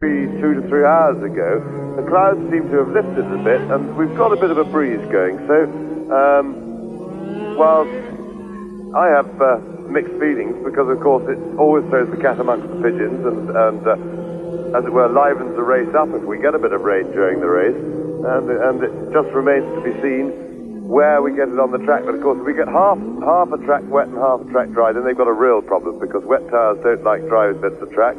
2 to 3 hours ago, the clouds seem to have lifted a bit, and we've got a bit of a breeze going. So, while I have mixed feelings, because of course it always throws the cat amongst the pigeons, and as it were, livens the race up if we get a bit of rain during the race, and it just remains to be seen where we get it on the track. But of course, if we get half a track wet and half a track dry, then they've got a real problem, because wet tyres don't like dry bits of track.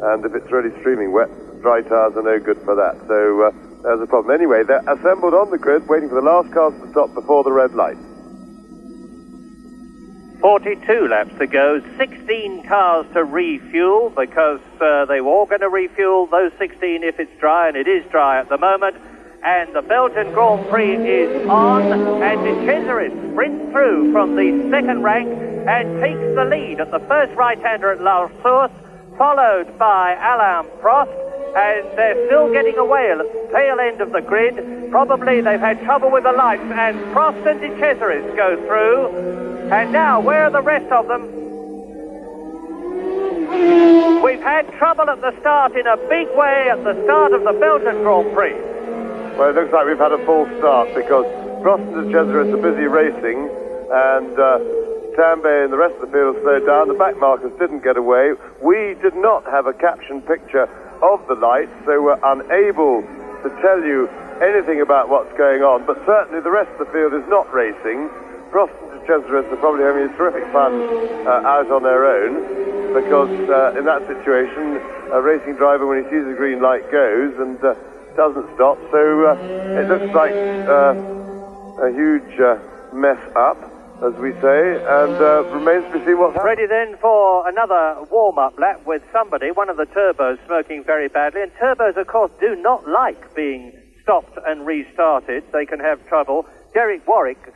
And if it's really streaming wet, dry tyres are no good for that. So there's a problem. Anyway, they're assembled on the grid, waiting for the last cars to stop before the red light. 42 laps to go, 16 cars to refuel, because they were all going to refuel those 16 if it's dry, and it is dry at the moment. And the Belgian Grand Prix is on, and De Cesaris sprints through from the second rank and takes the lead at the first right-hander at La Source, followed by Alain Prost, and they're still getting away at the tail end of the grid. Probably they've had trouble with the lights, and Prost and De Cesaris go through. And now, where are the rest of them? We've had trouble at the start in a big way at the start of the Belgian Grand Prix. Well, it looks like we've had a false start, because Prost and De Cesaris are busy racing, and Tambay and the rest of the field slowed down. The back markers didn't get away. We did not have a caption picture of the lights, so we're unable to tell you anything about what's going on. But certainly the rest of the field is not racing. Prost and De Cesaris are probably having terrific fun out on their own, because in that situation, a racing driver, when he sees the green light, goes and doesn't stop. So it looks like a huge mess up, as we say, and remains to be seen what's happening. Ready then for another warm-up lap with somebody, one of the turbos smoking very badly. And turbos, of course, do not like being stopped and restarted. They can have trouble. Derek Warwick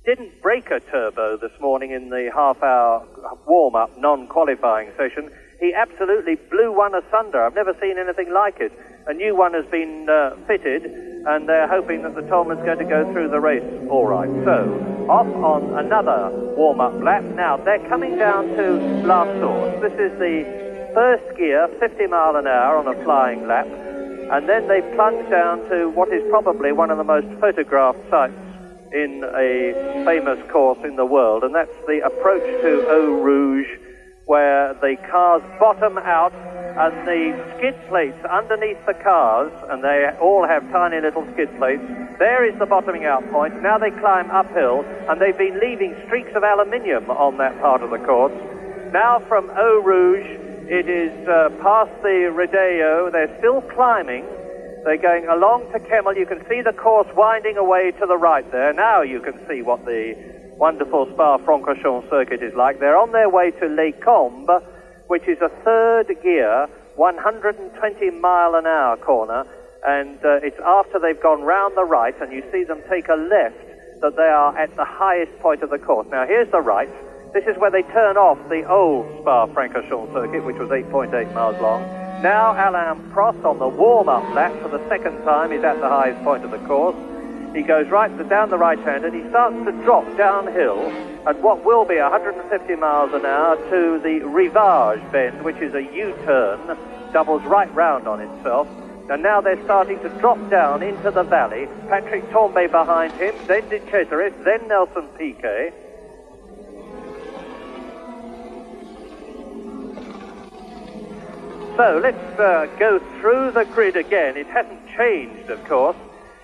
didn't break a turbo this morning in the half-hour warm-up, non-qualifying session. He absolutely blew one asunder. I've never seen anything like it. A new one has been fitted, and they're hoping that the Tolman's going to go through the race all right. So, off on another warm-up lap. Now, they're coming down to La Source. This is the first gear, 50 mile an hour on a flying lap, and then they plunge down to what is probably one of the most photographed sites in a famous course in the world, and that's the approach to Eau Rouge, where the cars bottom out, and the skid plates underneath the cars, and they all have tiny little skid plates. There is the bottoming out point. Now they climb uphill, and they've been leaving streaks of aluminium on that part of the course. Now from Eau Rouge, it is past the Rodeo. They're still climbing. They're going along to Kemmel. You can see the course winding away to the right there. Now you can see what the wonderful Spa-Francorchamps circuit is like. They're on their way to Les Combes, which is a third gear, 120 mile an hour corner, and it's after they've gone round the right, and you see them take a left, that they are at the highest point of the course. Now here's the right. This is where they turn off the old Spa-Francorchamps circuit, which was 8.8 miles long. Now Alain Prost on the warm-up lap for the second time is at the highest point of the course. He goes down the right hand, and he starts to drop downhill at what will be 150 miles an hour to the Rivage bend, which is a U-turn, doubles right round on itself. And now they're starting to drop down into the valley. Patrick Tambay behind him, then De Cesaris, then Nelson Piquet. So let's go through the grid again. It hasn't changed, of course.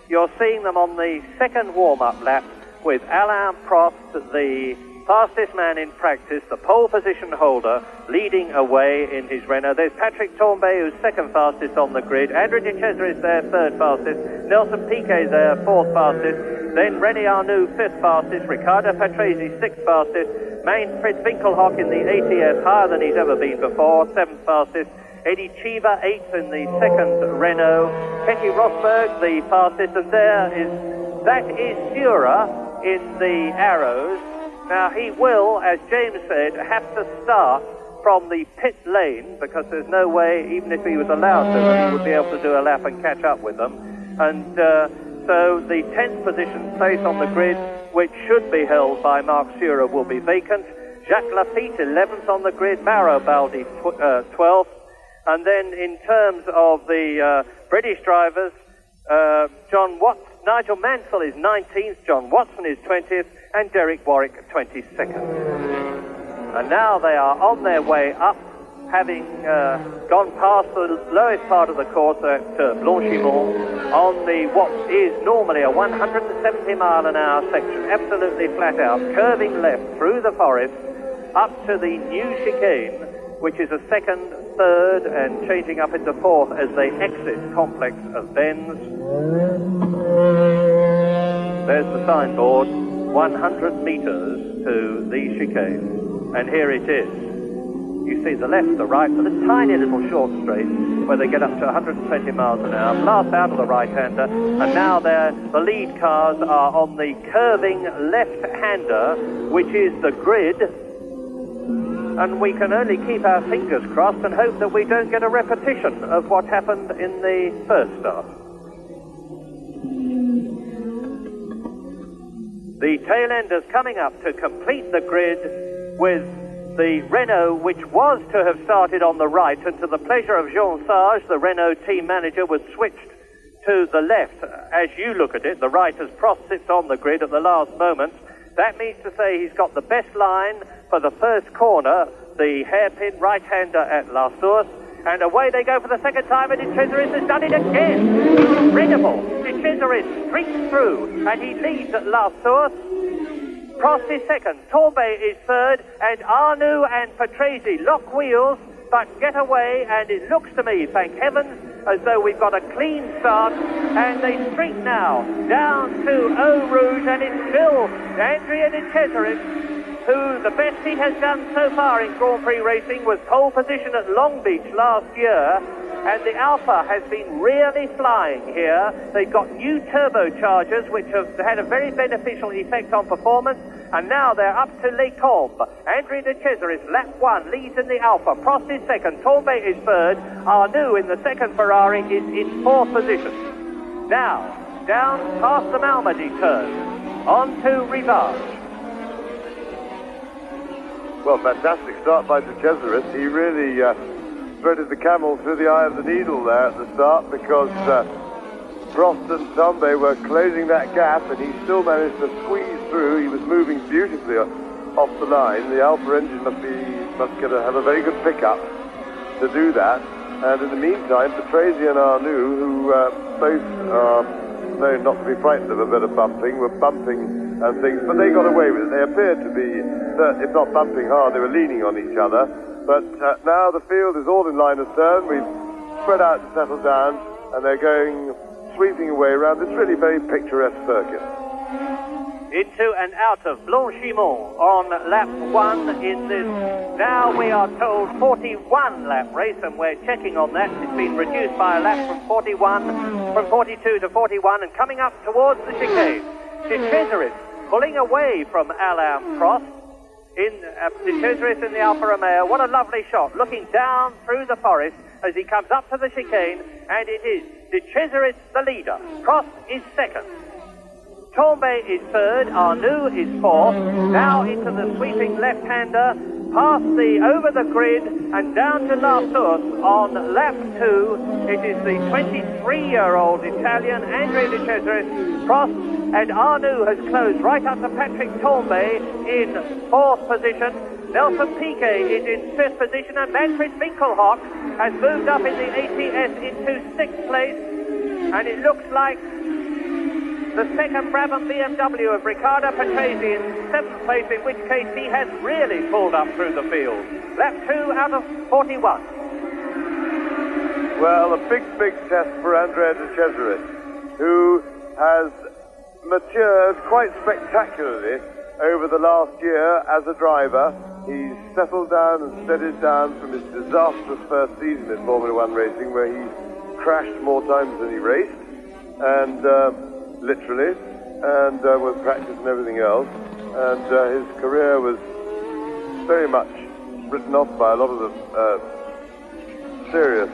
You're seeing them on the second warm-up lap with Alain Prost, the fastest man in practice, the pole position holder, leading away in his Renault. There's Patrick Tambay, who's second fastest on the grid. Andrew De Cesaris there, third fastest. Nelson Piquet there, fourth fastest. Then René Arnoux, fifth fastest. Riccardo Patrese, sixth fastest. Manfred Winkelhock in the ATS, higher than he's ever been before, seventh fastest. Eddie Cheever, eighth in the second Renault. Petty Rosberg, the fastest, and that is Sura in the Arrows. Now he will, as James said, have to start from the pit lane, because there's no way, even if he was allowed to, that he would be able to do a lap and catch up with them. And so the 10th position place on the grid, which should be held by Marc Sura, will be vacant. Jacques Lafitte, 11th on the grid. Mauro Baldi, 12th. And then in terms of the British drivers, Nigel Mansell is 19th, John Watson is 20th, and Derek Warwick 22nd. And now they are on their way up, having gone past the lowest part of the course at Blanchimont on what is normally a 170-mile-an-hour section, absolutely flat out, curving left through the forest up to the new chicane, which is a second, third, and changing up into fourth as they exit complex of bends. There's the signboard, 100 metres to the chicane, and here it is. You see the left, the right, and a tiny little short straight where they get up to 120 miles an hour, blast out of the right-hander, and now the lead cars are on the curving left-hander, which is the grid, and we can only keep our fingers crossed and hope that we don't get a repetition of what happened in the first start. The tail-enders coming up to complete the grid with the Renault, which was to have started on the right, and to the pleasure of Jean Sage, the Renault team manager, was switched to the left. As you look at it, the right as Prost sits on the grid at the last moment. That means to say he's got the best line for the first corner, the hairpin right-hander at La Source, and away they go for the second time, and De Cesaris has done it again. Incredible. De Cesaris streaks through, and he leads at La Source. Prost is second, Torbay is third, and Arnoux and Patrese lock wheels, but get away, and it looks to me, thank heavens, as though we've got a clean start, and they streak now down to Eau Rouge, and it's still Andrea De Cesaris, who the best he has done so far in Grand Prix racing was pole position at Long Beach last year, and the Alpha has been really flying here. They've got new turbochargers which have had a very beneficial effect on performance, and now they're up to Les Combes. Andrea De Cesaris, lap 1, leads in the Alpha. Prost is second, Torbay is third, Arnoux in the second Ferrari is in fourth position. Now, down past the Malmedy turn, on to Rivage. Well, fantastic start by De Cesaris. He really threaded the camel through the eye of the needle there at the start, because Prost and Torbay were closing that gap, and he still managed to squeeze through. He was moving beautifully off the line. The Alfa engine must have a very good pickup to do that. And in the meantime, Patrese and Arnoux, who both are known not to be frightened of a bit of bumping, were bumping and things, but they got away with it. They appeared to be, if not bumping hard, they were leaning on each other. But now the field is all in line of turn. We've spread out to settle down, and they're going sweeping away around this really very picturesque circuit. Into and out of Blanchimont on lap 1 in this, now we are told, 41 lap race, and we're checking on that. It's been reduced by a lap from 42 to 41, and coming up towards the chicane. De Cesaris pulling away from Alain Prost. De Cesaris in the Alfa Romeo. What a lovely shot, looking down through the forest as he comes up to the chicane, and it is De Cesaris the leader. Prost is second. Torbay is third, Arnoux is fourth. Now into the sweeping left-hander, past over the grid and down to La Source on lap 2. It is the 23-year-old Italian Andrea De Cesaris. Prost and Arnoux has closed right up to Patrick Torbay in fourth position. Nelson Piquet is in fifth position, and Manfred Winkelhock has moved up in the ATS into sixth place, and it looks like the second Brabham BMW of Riccardo Patrese in seventh place, in which case he has really pulled up through the field. Lap 2 out of 41. Well, a big test for Andrea De Cesaris, who has matured quite spectacularly over the last year as a driver. He's settled down and steadied down from his disastrous first season in Formula One racing, where he crashed more times than he raced, and literally, and with practice and everything else. And his career was very much written off by a lot of the serious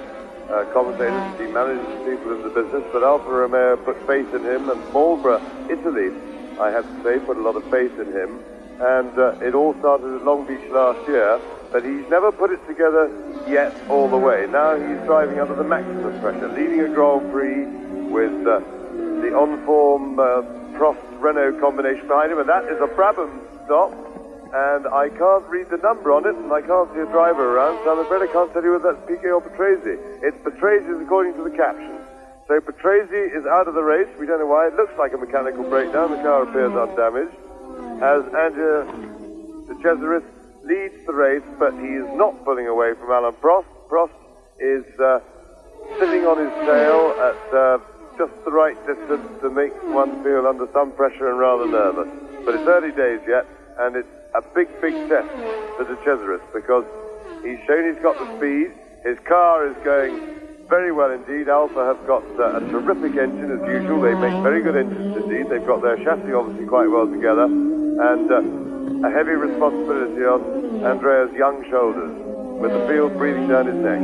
commentators. He managed people in the business, but Alfa Romeo put faith in him, and Marlboro, Italy, I have to say, put a lot of faith in him. And it all started at Long Beach last year, but he's never put it together yet all the way. Now he's driving under the maximum pressure, leading a Grand Prix with the on-form Prost-Renault combination behind him, and that is a Brabham stop, and I can't read the number on it, and I can't see a driver around, so I'm afraid I can't tell you whether that's Piquet or Patrese. It's Patrese according to the caption. So Patrese is out of the race. We don't know why. It looks like a mechanical breakdown. The car appears undamaged. As Andrea de Cesaris leads the race, but he is not pulling away from Alain Prost. Prost is sitting on his tail at just the right distance to make one feel under some pressure and rather nervous. But it's early days yet, and it's a big, big test for de Cesaris because he's shown he's got the speed. His car is going very well indeed. Alfa have got a terrific engine as usual. They make very good engines indeed. They've got their chassis obviously quite well together, and a heavy responsibility on Andrea's young shoulders, with the field breathing down his neck.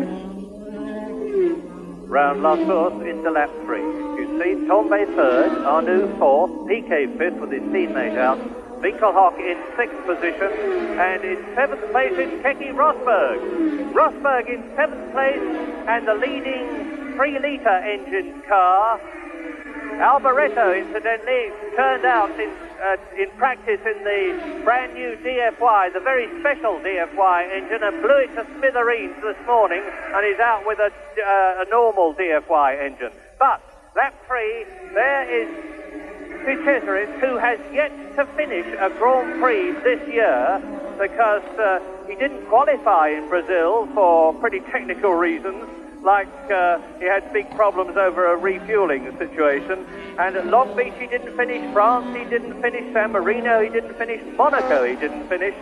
Round La Source into lap 3. You see Tombe third, Arnoux fourth, Piquet fifth with his teammate out, Winkelhock in 6th position, and in 7th place is Keke Rosberg. Rosberg in 7th place, and the leading 3-litre engine car, Alboreto, incidentally, turned out in practice in the brand new DFY, the very special DFY engine, and blew it to smithereens this morning, and is out with a normal DFY engine. But lap 3, there is de Cesaris, who has yet to finish a Grand Prix this year because he didn't qualify in Brazil for pretty technical reasons, like he had big problems over a refueling situation, and at Long Beach he didn't finish, France he didn't finish, San Marino he didn't finish, Monaco he didn't finish,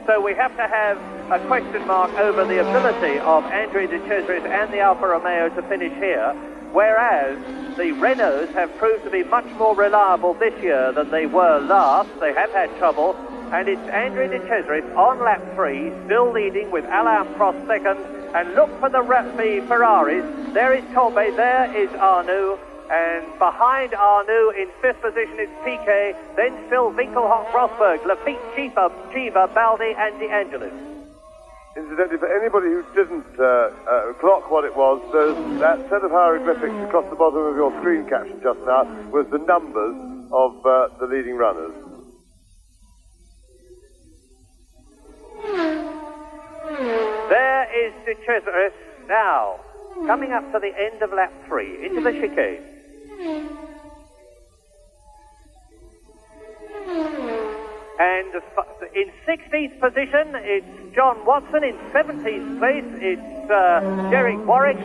so we have to have a question mark over the ability of Andrea de Cesaris and the Alfa Romeo to finish here, whereas the Renaults have proved to be much more reliable this year than they were last. They have had trouble, and it's Andrea de Cesaris on lap 3, still leading with Alain Prost second, and look for the Ferraris. There is Tombe, there is Arnoux, and behind Arnoux in 5th position is Piquet, then still Winkelhock, Rosberg, Lafitte, Chiva, Baldi and De Angelis. Incidentally, for anybody who didn't clock what it was, that set of hieroglyphics across the bottom of your screen caption just now was the numbers of the leading runners. There is de Cesaris now, coming up to the end of lap 3, into the chicane. And in 16th position, it's John Watson. In 17th place, it's Derek Warwick.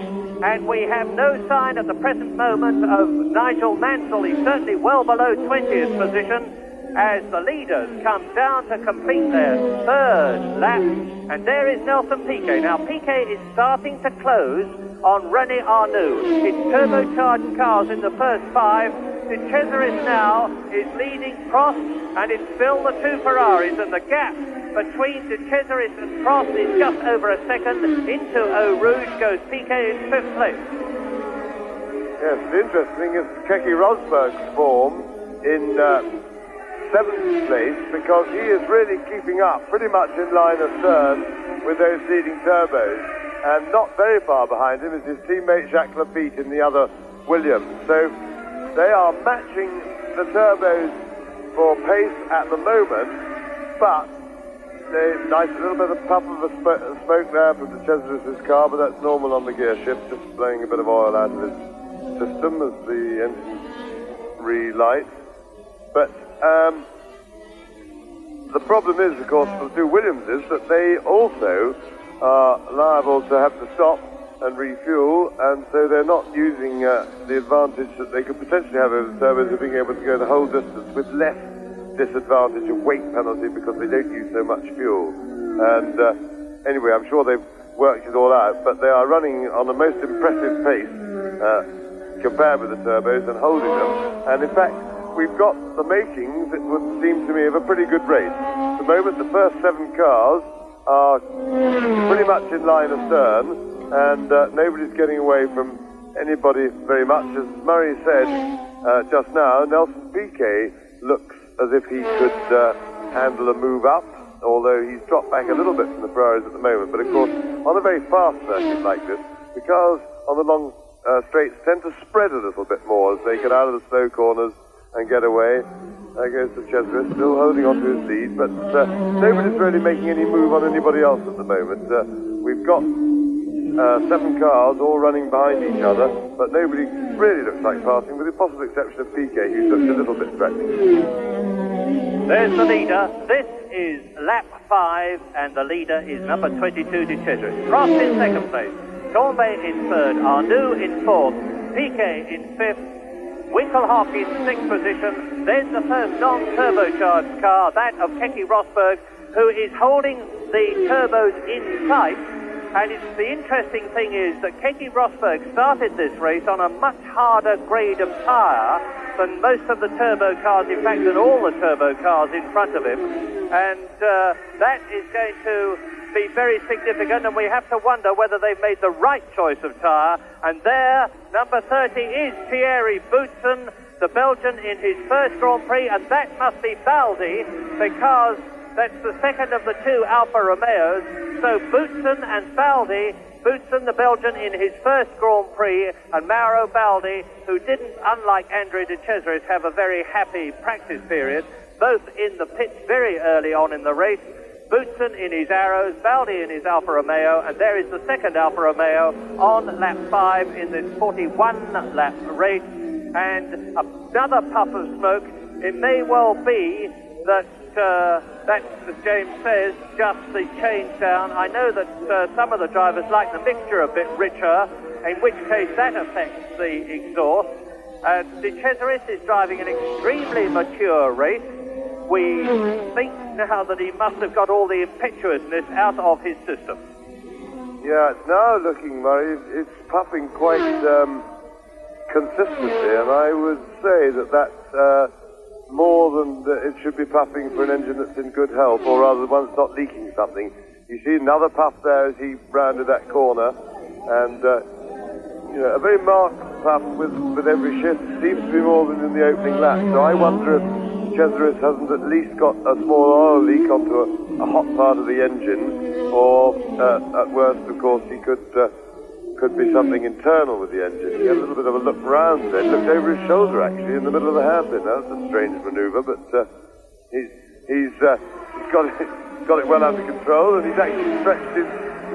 And we have no sign at the present moment of Nigel Mansell. He's certainly well below 20th position as the leaders come down to complete their 3rd lap. And there is Nelson Piquet. Now, Piquet is starting to close on René Arnoux. It's turbocharged cars in the first 5. De Cesaris now is leading Prost, and it's still the 2 Ferraris, and the gap between de Cesaris and Prost is just over a second. Into Eau Rouge goes Piquet in 5th place. Yes, the interesting thing is Keke Rosberg's form in 7th place, because he is really keeping up pretty much in line astern with those leading turbos, and not very far behind him is his teammate Jacques Lafitte in the other Williams. So they are matching the turbos for pace at the moment, but nice little bit of puff of a smoke there from de Cesaris' car, but that's normal on the gear shift, just blowing a bit of oil out of his system as the engine relights. But the problem is, of course, for the 2 Williamses, that they also are liable to have to stop and refuel, and so they're not using the advantage that they could potentially have over the turbos of being able to go the whole distance with less disadvantage of weight penalty because they don't use so much fuel. And anyway, I'm sure they've worked it all out, but they are running on a most impressive pace compared with the turbos and holding them. And in fact, we've got the makings, it would seem to me, of a pretty good race. At the moment, the first 7 cars are pretty much in line astern, and nobody's getting away from anybody very much. As Murray said just now, Nelson Piquet looks as if he could handle a move up although he's dropped back a little bit from the Ferraris at the moment. But of course, on a very fast circuit like this, the cars on the long straights tend to spread a little bit more as they get out of the slow corners and get away. There goes the Cesaris, still holding on to his lead, but nobody's really making any move on anybody else at the moment. We've got 7 cars all running behind each other, but nobody really looks like passing, with the possible exception of Piquet, who looks a little bit threatening. There's the leader. This is lap 5, and the leader is number 22, De Cesaris. Prost in second place, Torbay in third, Arnoux in fourth, Piquet in fifth, Winkelhock in sixth position, then the first non-turbocharged car, that of Keke Rosberg, who is holding the turbos in sight. And the interesting thing is that Keke Rosberg started this race on a much harder grade of tyre than most of the turbo cars, in fact, than all the turbo cars in front of him. And that is going to be very significant, and we have to wonder whether they've made the right choice of tyre. And there, number 30 is Thierry Boutsen, the Belgian, in his first Grand Prix, and that must be Baldi, because that's the second of the 2 Alfa Romeos. So Boutsen and Baldi, Boutsen, the Belgian, in his first Grand Prix, and Mauro Baldi, who didn't, unlike Andrea De Cesaris, have a very happy practice period, both in the pits very early on in the race. Boutsen in his Arrows, Baldi in his Alfa Romeo, and there is the second Alfa Romeo on lap 5 in this 41-lap race. And another puff of smoke. It may well be that that's, as James says, just the change down. I know that some of the drivers like the mixture a bit richer, in which case that affects the exhaust. De Cesaris is driving an extremely mature race. We think now that he must have got all the impetuousness out of his system. Yeah, it's now looking, Murray, it's puffing quite consistently, and I would say that that's more than it should be puffing for an engine that's in good health, or rather one that's not leaking something. You see another puff there as he rounded that corner, and a very marked puff with every shift. Seems to be more than in the opening lap. So I wonder if Cesaris hasn't at least got a small oil leak onto a hot part of the engine, or at worst, of course, he could be something internal with the engine. He had a little bit of a look round then, looked over his shoulder actually in the middle of the hairpin. That was a strange manoeuvre, but he's got it well under control, and he's actually stretched his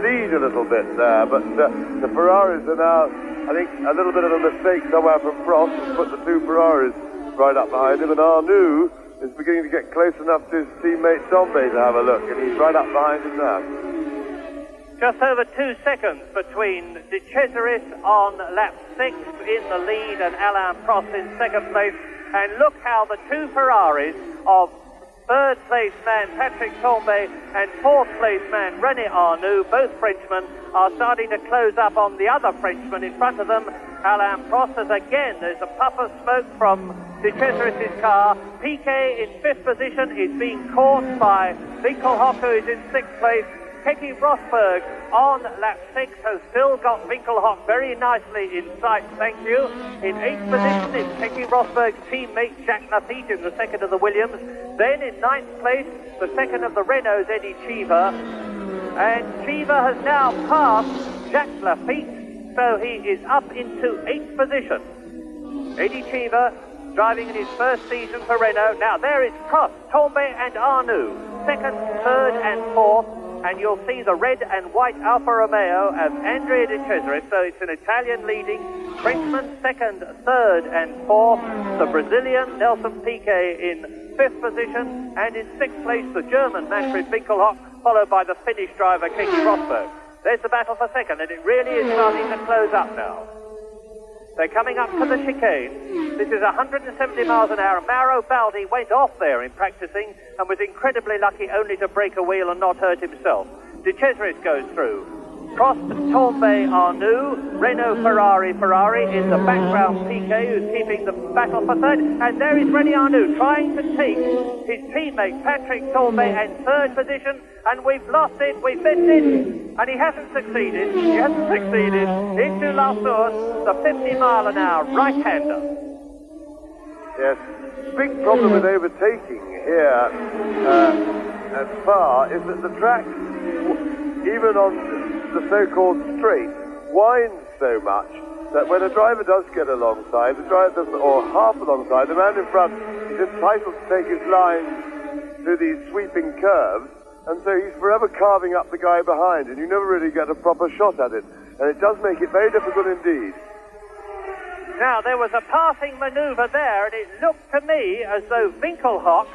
lead a little bit there. But the Ferraris are now, I think, a little bit of a mistake somewhere from Prost has put the 2 Ferraris right up behind him, and Arnoux is beginning to get close enough to his teammate Torbay to have a look, and he's right up behind him now. Just over 2 seconds between De Cesaris on lap 6 in the lead and Alain Prost in second place. And look how the 2 Ferraris of third place man Patrick Torbay and fourth place man René Arnoux, both Frenchmen, are starting to close up on the other Frenchman in front of them, Alain Prost, as again there's a puff of smoke from De Cesaris' car. Piquet in 5th position is being caught by Winkelhock, who is in 6th place. Keke Rosberg on lap 6 has still got Winkelhock very nicely in sight, thank you. In 8th position is Keke Rosberg's teammate Jacques Lafitte in the second of the Williams. Then in 9th place, the second of the Renaults, Eddie Cheever. And Cheever has now passed Jacques Lafitte, so he is up into 8th position. Eddie Cheever driving in his first season for Renault. Now there is Prost, Torbay and Arnoux, 2nd, 3rd and 4th. And you'll see the red and white Alfa Romeo of Andrea De Cesaris. So it's an Italian leading, Frenchman 2nd, 3rd and 4th. The Brazilian Nelson Piquet in 5th position. And in 6th place, the German Manfred Winkelhock, followed by the Finnish driver Keke Rosberg. There's the battle for second, and it really is starting to close up now. They're coming up to the chicane. This is 170 miles an hour. Mauro Baldi went off there in practicing and was incredibly lucky only to break a wheel and not hurt himself. De Cesaris goes through. Prost, Torbay, Arnoux, Renault, Ferrari in the background. Piquet, who's keeping the battle for third, and there is René Arnoux trying to take his teammate Patrick Torbay in 3rd position, and we've lost it, we've missed it, and he hasn't succeeded. Into La Source, the 50-mile-an-hour right-hander. Yes, big problem with overtaking here. at Spa is that the track, even on the so-called straight, winds so much that when a driver does get alongside, the driver does, or half alongside, the man in front is entitled to take his line through these sweeping curves, and so he's forever carving up the guy behind, and you never really get a proper shot at it, and it does make it very difficult indeed. Now, there was a passing manoeuvre there, and it looked to me as though Winkelhock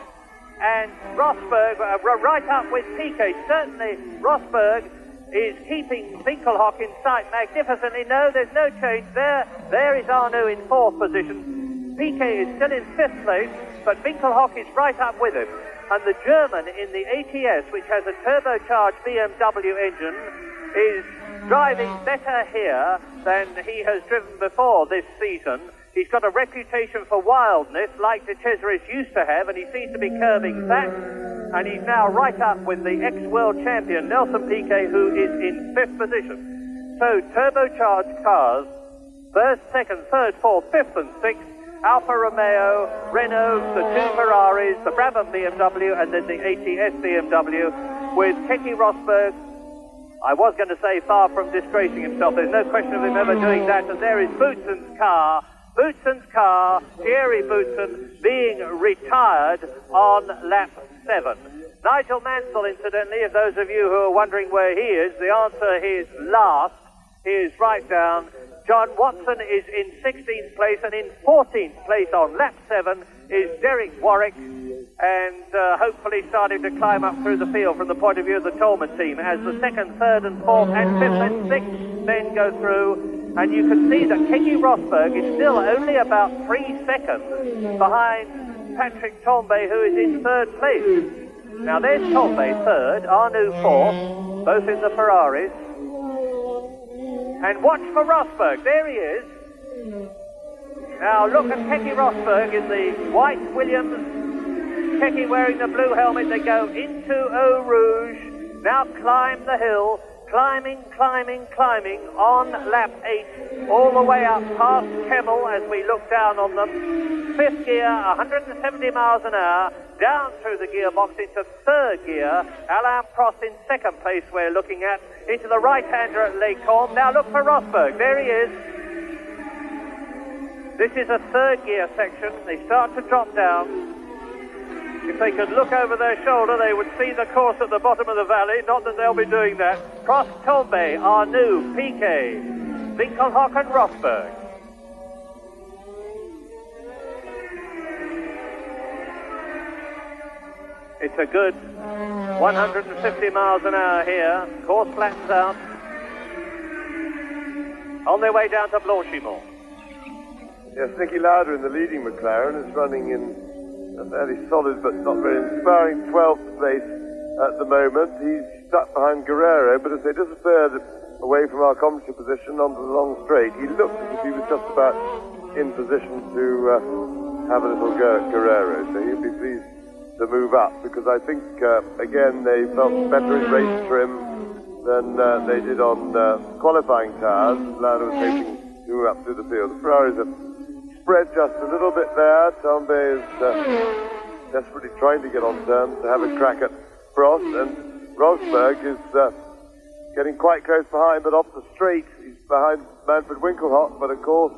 and Rosberg were right up with Piquet. Certainly, Rosberg is keeping Winkelhock in sight magnificently. No, there's no change there. There is Arnoux in 4th position. Piquet is still in 5th place, but Winkelhock is right up with him. And the German in the ATS, which has a turbocharged BMW engine, is driving better here than he has driven before this season. He's got a reputation for wildness like De Cesaris used to have, and he seems to be curbing that. And he's now right up with the ex-world champion, Nelson Piquet, who is in 5th position. So, turbocharged cars, 1st, 2nd, 3rd, 4th, 5th and 6th, Alfa Romeo, Renault, the 2 Ferraris, the Brabham BMW, and then the ATS BMW, with Keke Rosberg, I was going to say far from disgracing himself. There's no question of him ever doing that. And there is Boutsen's car, Thierry Boutsen, being retired on lap 7. Nigel Mansell, incidentally, if those of you who are wondering where he is, the answer is last. He is right down. John Watson is in 16th place, and in 14th place on lap 7 is Derek Warwick, and hopefully starting to climb up through the field from the point of view of the Tolman team as the 2nd, 3rd and 4th and 5th and 6th men go through. And you can see that Keke Rosberg is still only about 3 seconds behind Patrick Tambay, who is in 3rd place. Now there's Tambay 3rd, Arnoux 4th, both in the Ferraris. And watch for Rosberg, there he is. Now look at Keke Rosberg in the white Williams. Keke wearing the blue helmet. They go into Eau Rouge. Now climb the hill. Climbing on lap 8. All the way up past Kemmel as we look down on them. 5th gear, 170 miles an hour. Down through the gearbox into 3rd gear. Alain Prost in 2nd place we're looking at. Into the right-hander at Les Combes. Now look for Rosberg. There he is. This is a 3rd gear section. They start to drop down. If they could look over their shoulder, they would see the course at the bottom of the valley. Not that they'll be doing that. Prost, Tambay, Arnoux, Piquet, Winkelhock and Rosberg. It's a good 150 miles an hour here. Course flattens out. On their way down to Blanchimont. Yes, Niki Lauda in the leading McLaren is running in a fairly solid but not very inspiring 12th place at the moment. He's stuck behind Guerrero, but as they disappeared away from our commentary position onto the long straight, he looked as if he was just about in position to have a little go at Guerrero. So he'll be pleased to move up, because I think, again, they felt better in race trim than they did on qualifying tires. Lauda was hoping to move up through the field. The Ferraris are spread just a little bit there. Tambay is desperately trying to get on terms to have a crack at Prost, and Rosberg is getting quite close behind, but off the straight he's behind Manfred Winkelhock. But of course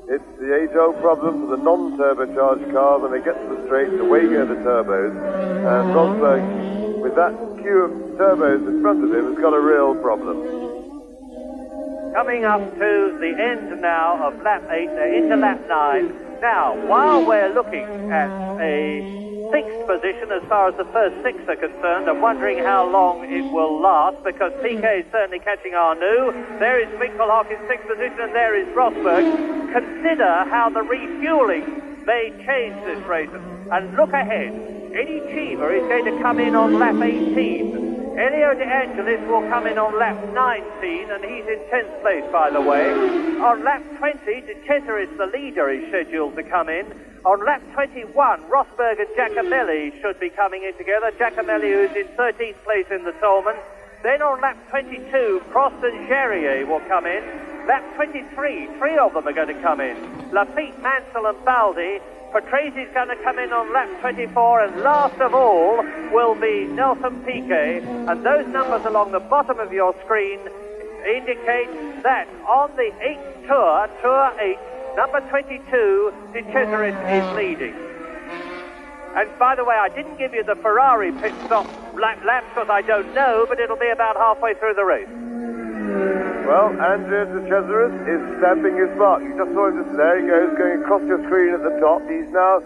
it's the age-old problem for the non-turbocharged car. When they get to the straight, away go the turbos, and Rosberg, with that queue of turbos in front of him, has got a real problem. Coming up to the end now of lap 8, they're into lap 9. Now, while we're looking at a 6th position as far as the first 6 are concerned, I'm wondering how long it will last, because Piquet is certainly catching Arnoux. There is Winkelhock in 6th position, and there is Rosberg. Consider how the refueling may change this race. And look ahead. Eddie Cheever is going to come in on lap 18. Elio De Angelis will come in on lap 19, and he's in 10th place, by the way. On lap 20, De Cesaris, the leader, is scheduled to come in. On lap 21, Rosberg and Giacomelli should be coming in together. Giacomelli, who's in 13th place in the Tolman. Then on lap 22, Prost and Jarier will come in. Lap 23, 3 of them are going to come in. Lafitte, Mansell and Baldi. Patrese is going to come in on lap 24, and last of all will be Nelson Piquet. And those numbers along the bottom of your screen indicate that on the 8th tour, Tour 8, number 22, De Cesaris is leading. And by the way, I didn't give you the Ferrari pit stop laps because I don't know, but it'll be about halfway through the race. Well, Andrea De Cesaris is stamping his mark. You just saw him just there. He goes, going across your screen at the top. He's now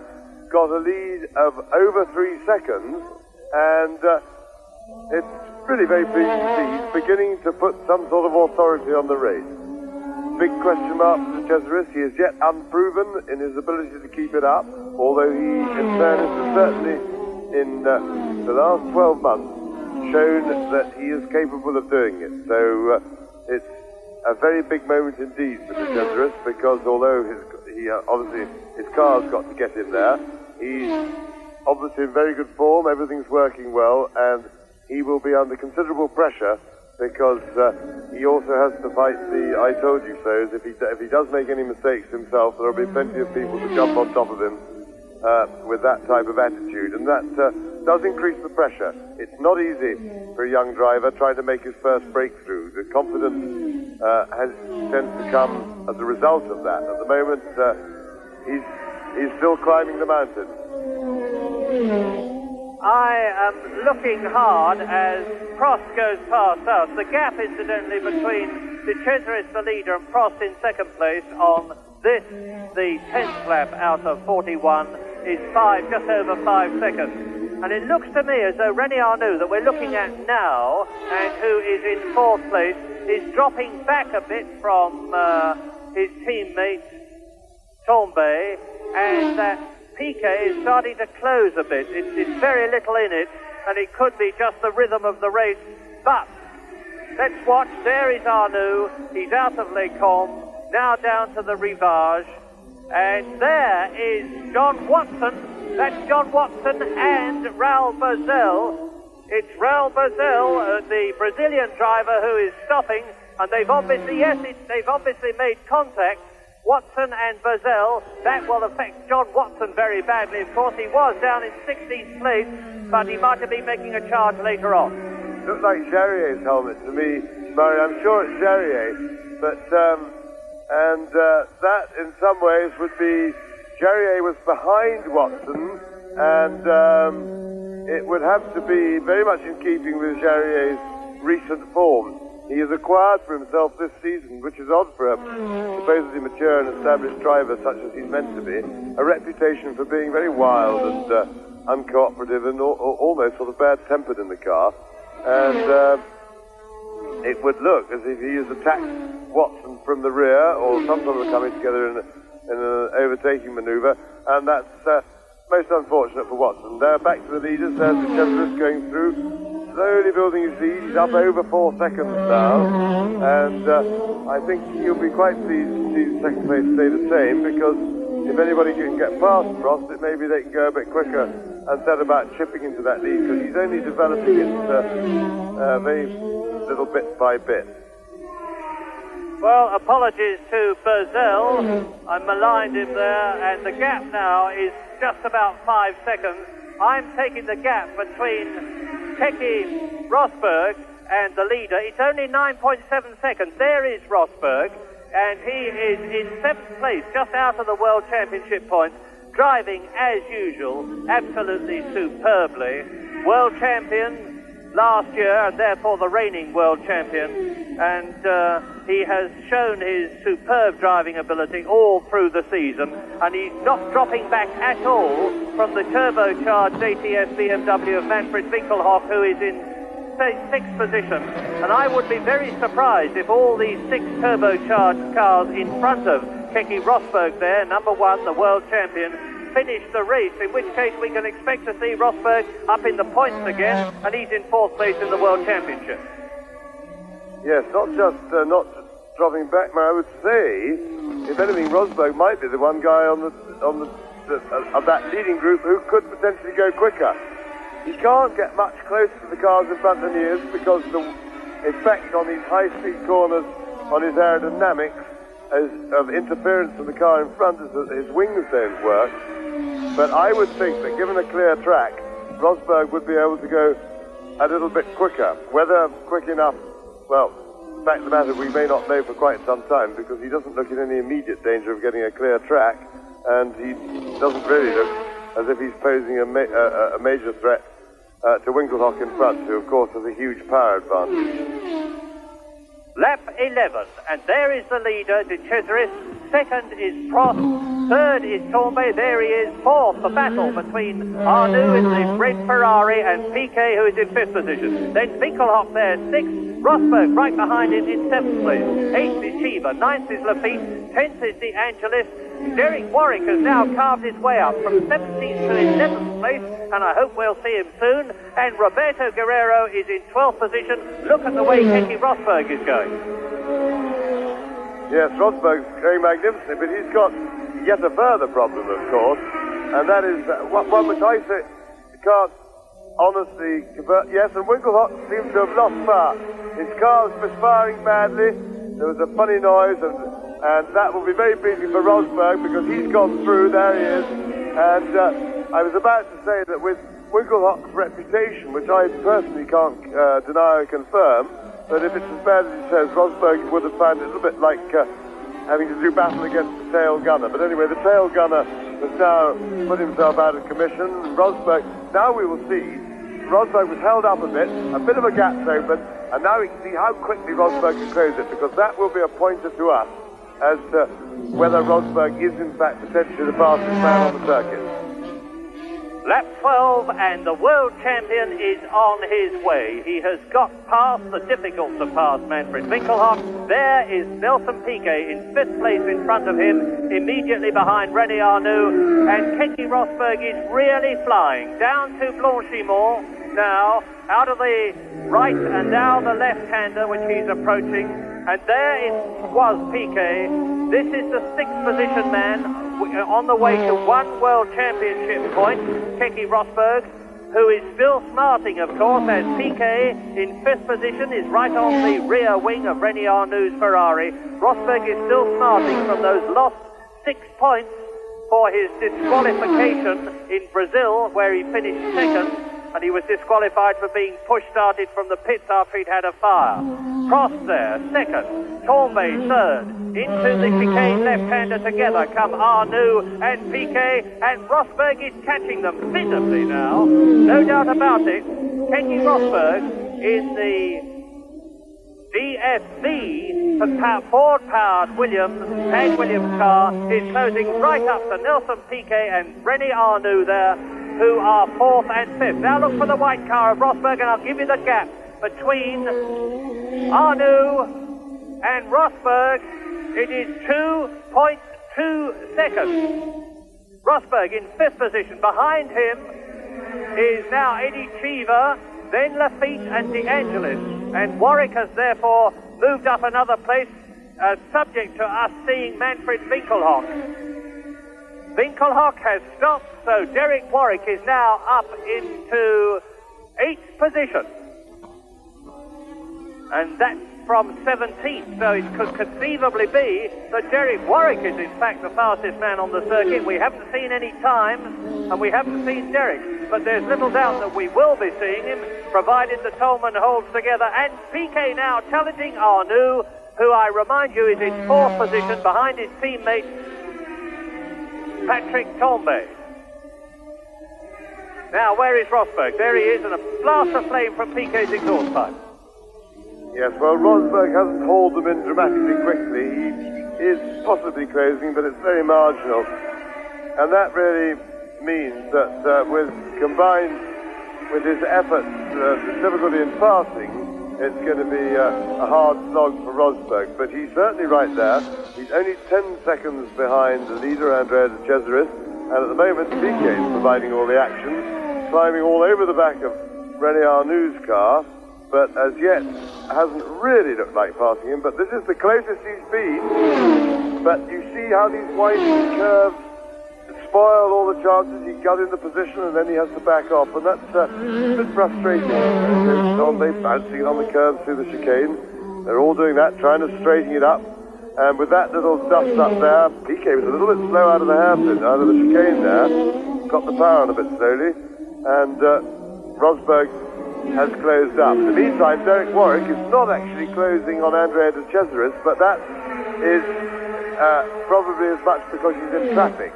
got a lead of over 3 seconds, and it's really very pleasing to see he's beginning to put some sort of authority on the race. Big question mark for De Cesaris. He is yet unproven in his ability to keep it up, although he, in fairness, has certainly in the last 12 months shown that he is capable of doing it. So it's a very big moment indeed for De Cesaris, because although obviously his car's got to get him there, he's obviously in very good form, everything's working well, and he will be under considerable pressure, because he also has to fight the I told you so's. If he does make any mistakes himself, there will be plenty of people to jump on top of him with that type of attitude, and that does increase the pressure. It's not easy for a young driver trying to make his first breakthrough. The confidence tends to come as a result of that. At the moment, he's still climbing the mountain. I am looking hard as Prost goes past us. The gap, incidentally, between De Cesaris, the leader, and Prost in second place on this, the 10th lap out of 41, is just over 5 seconds. And it looks to me as though René Arnoux, that we're looking at now, and who is in 4th place, is dropping back a bit from his teammate, Tombay, and that Piquet is starting to close a bit. It's very little in it, and it could be just the rhythm of the race. But let's watch. There is Arnoux. He's out of Les Combes, now down to the Rivage. And there is John Watson. That's John Watson and Raul Boesel. It's Raul Boesel, the Brazilian driver, who is stopping. And they've obviously made contact. Watson and Boesel, that will affect John Watson very badly. Of course, he was down in 16th place, but he might have been making a charge later on. Looks like Charrier's helmet to me, Murray. I'm sure it's Charrier, but that in some ways would be Charrier was behind Watson, and it would have to be very much in keeping with Charrier's recent form. He has acquired for himself this season, which is odd for a supposedly mature and established driver such as he's meant to be, a reputation for being very wild and uncooperative and almost sort of bad-tempered in the car. And it would look as if he has attacked Watson from the rear, or some sort of coming together in an overtaking manoeuvre, and that's most unfortunate for Watson. They're back to the leaders. There's De Cesaris going through, slowly building his lead. He's up over 4 seconds now, and I think he'll be quite pleased to see the second place stay the same, because if anybody can get past Prost, it maybe they can go a bit quicker and set about chipping into that lead, because he's only developing it very little bit by bit. Well, apologies to Boesel. I maligned him there, and the gap now is just about 5 seconds. I'm taking the gap between Keke Rosberg and the leader. It's only 9.7 seconds. There is Rosberg, and he is in 7th place, just out of the World Championship points, driving as usual, absolutely superbly. World champion last year, and therefore the reigning world champion, and he has shown his superb driving ability all through the season, and he's not dropping back at all from the turbocharged ATS BMW of Manfred Winkelhock, who is in 6th position. And I would be very surprised if all these 6 turbocharged cars in front of Keke Rosberg there, number 1, the world champion, finish the race, in which case we can expect to see Rosberg up in the points again, and he's in 4th place in the World Championship. Yes, not just dropping back, but I would say, if anything, Rosberg might be the one guy on of that leading group who could potentially go quicker. He can't get much closer to the cars in front than he is, because the effect on these high-speed corners on his aerodynamics of interference from the car in front is that his wings don't work. But I would think that given a clear track, Rosberg would be able to go a little bit quicker. Whether quick enough, well, fact of the matter, we may not know for quite some time, because he doesn't look in any immediate danger of getting a clear track, and he doesn't really look as if he's posing a major threat to Winkelhock in front, who of course has a huge power advantage. Lap 11, and there is the leader, De Cesaris. Second is Prost. Third is Torbay. There he is. Fourth, the battle between Arnoux in the red Ferrari and Piquet, who is in fifth position. Then Winkelhock there, sixth. Rosberg right behind him in seventh place. Eighth is Cheever. Ninth is Lafitte. 10th is De Angelis. Derek Warwick has now carved his way up from 17th to 11th place, and I hope we'll see him soon. And Roberto Guerrero is in 12th position. Look at the way Keke Rosberg is going. Yes, Rosberg's going magnificently, but he's got yet a further problem, of course, and that is one which I say can't honestly convert. Yes, and Winkelhock seems to have lost power. His car was misfiring badly. There was a funny noise, and that will be very pleasing for Rosberg, because he's gone through. There he is. And I was about to say that with Winkelhock's reputation, which I personally can't deny or confirm, but if it's as bad as he says, Rosberg would have found it a little bit like having to do battle against the tail gunner. But anyway, the tail gunner has now put himself out of commission. Rosberg, now we will see. Rosberg was held up a bit of a gap's open, and now we can see how quickly Rosberg can close it, because that will be a pointer to us as to whether Rosberg is in fact potentially the fastest man on the circuit. Lap 12, and the world champion is on his way. He has got past the difficult to pass Manfred Winkelhock. There is Nelson Piquet in fifth place in front of him, immediately behind René Arnoux, and Keke Rosberg is really flying down to Blanchimont now, out of the right and now the left-hander which he's approaching, and there was Piquet. This is the sixth position man on the way to one world championship point, Keke Rosberg, who is still smarting, of course, as Piquet in fifth position is right on the rear wing of René Arnoux' Ferrari. Rosberg is still smarting from those lost 6 points for his disqualification in Brazil, where he finished second, and he was disqualified for being push-started from the pits after he'd had a fire. Prost there, second. Torbay third. Into the chicane left-hander together come Arnoux and Piquet, and Rosberg is catching them visibly now. No doubt about it. Keke Rosberg in the DFV Ford-powered Williams car is closing right up to Nelson Piquet and René Arnoux there, who are fourth and fifth. Now look for the white car of Rosberg, and I'll give you the gap between Arnoux and Rosberg. It is 2.2 seconds. Rosberg in fifth position. Behind him is now Eddie Cheever, then Lafitte and De Angelis. And Warwick has therefore moved up another place, subject to us seeing Manfred Winkelhock. Winkelhock has stopped, so Derek Warwick is now up into 8th position. And that's from 17th, so it could conceivably be that Derek Warwick is in fact the fastest man on the circuit. We haven't seen any times, and we haven't seen Derek, but there's little doubt that we will be seeing him, provided the Tolman holds together. And Piquet now challenging Arnoux, who I remind you is in 4th position behind his teammate Patrick Torbay. Now, where is Rosberg? There he is, and a blast of flame from Piquet's exhaust pipe. Yes, well, Rosberg hasn't hauled them in dramatically quickly. He is possibly closing, but it's very marginal. And that really means that combined with his efforts, the difficulty in passing, it's going to be a hard slog for Rosberg. But he's certainly right there. He's only 10 seconds behind the leader, Andrea De Cesaris. And at the moment, Piquet is providing all the action, climbing all over the back of René Arnoux' car, but as yet hasn't really looked like passing him. But this is the closest he's been. But you see how these winding curves spoil all the chances. He got into position and then he has to back off, and that's a bit frustrating. They're bouncing on the curves through the chicane. They're all doing that, trying to straighten it up. And with that little dust up there, Piquet was a little bit slow out of the hairpin, out of the chicane there. got the power on a bit slowly, and Rosberg has closed up. In the meantime, Derek Warwick is not actually closing on Andrea de Cesaris, but that is probably as much because he's in traffic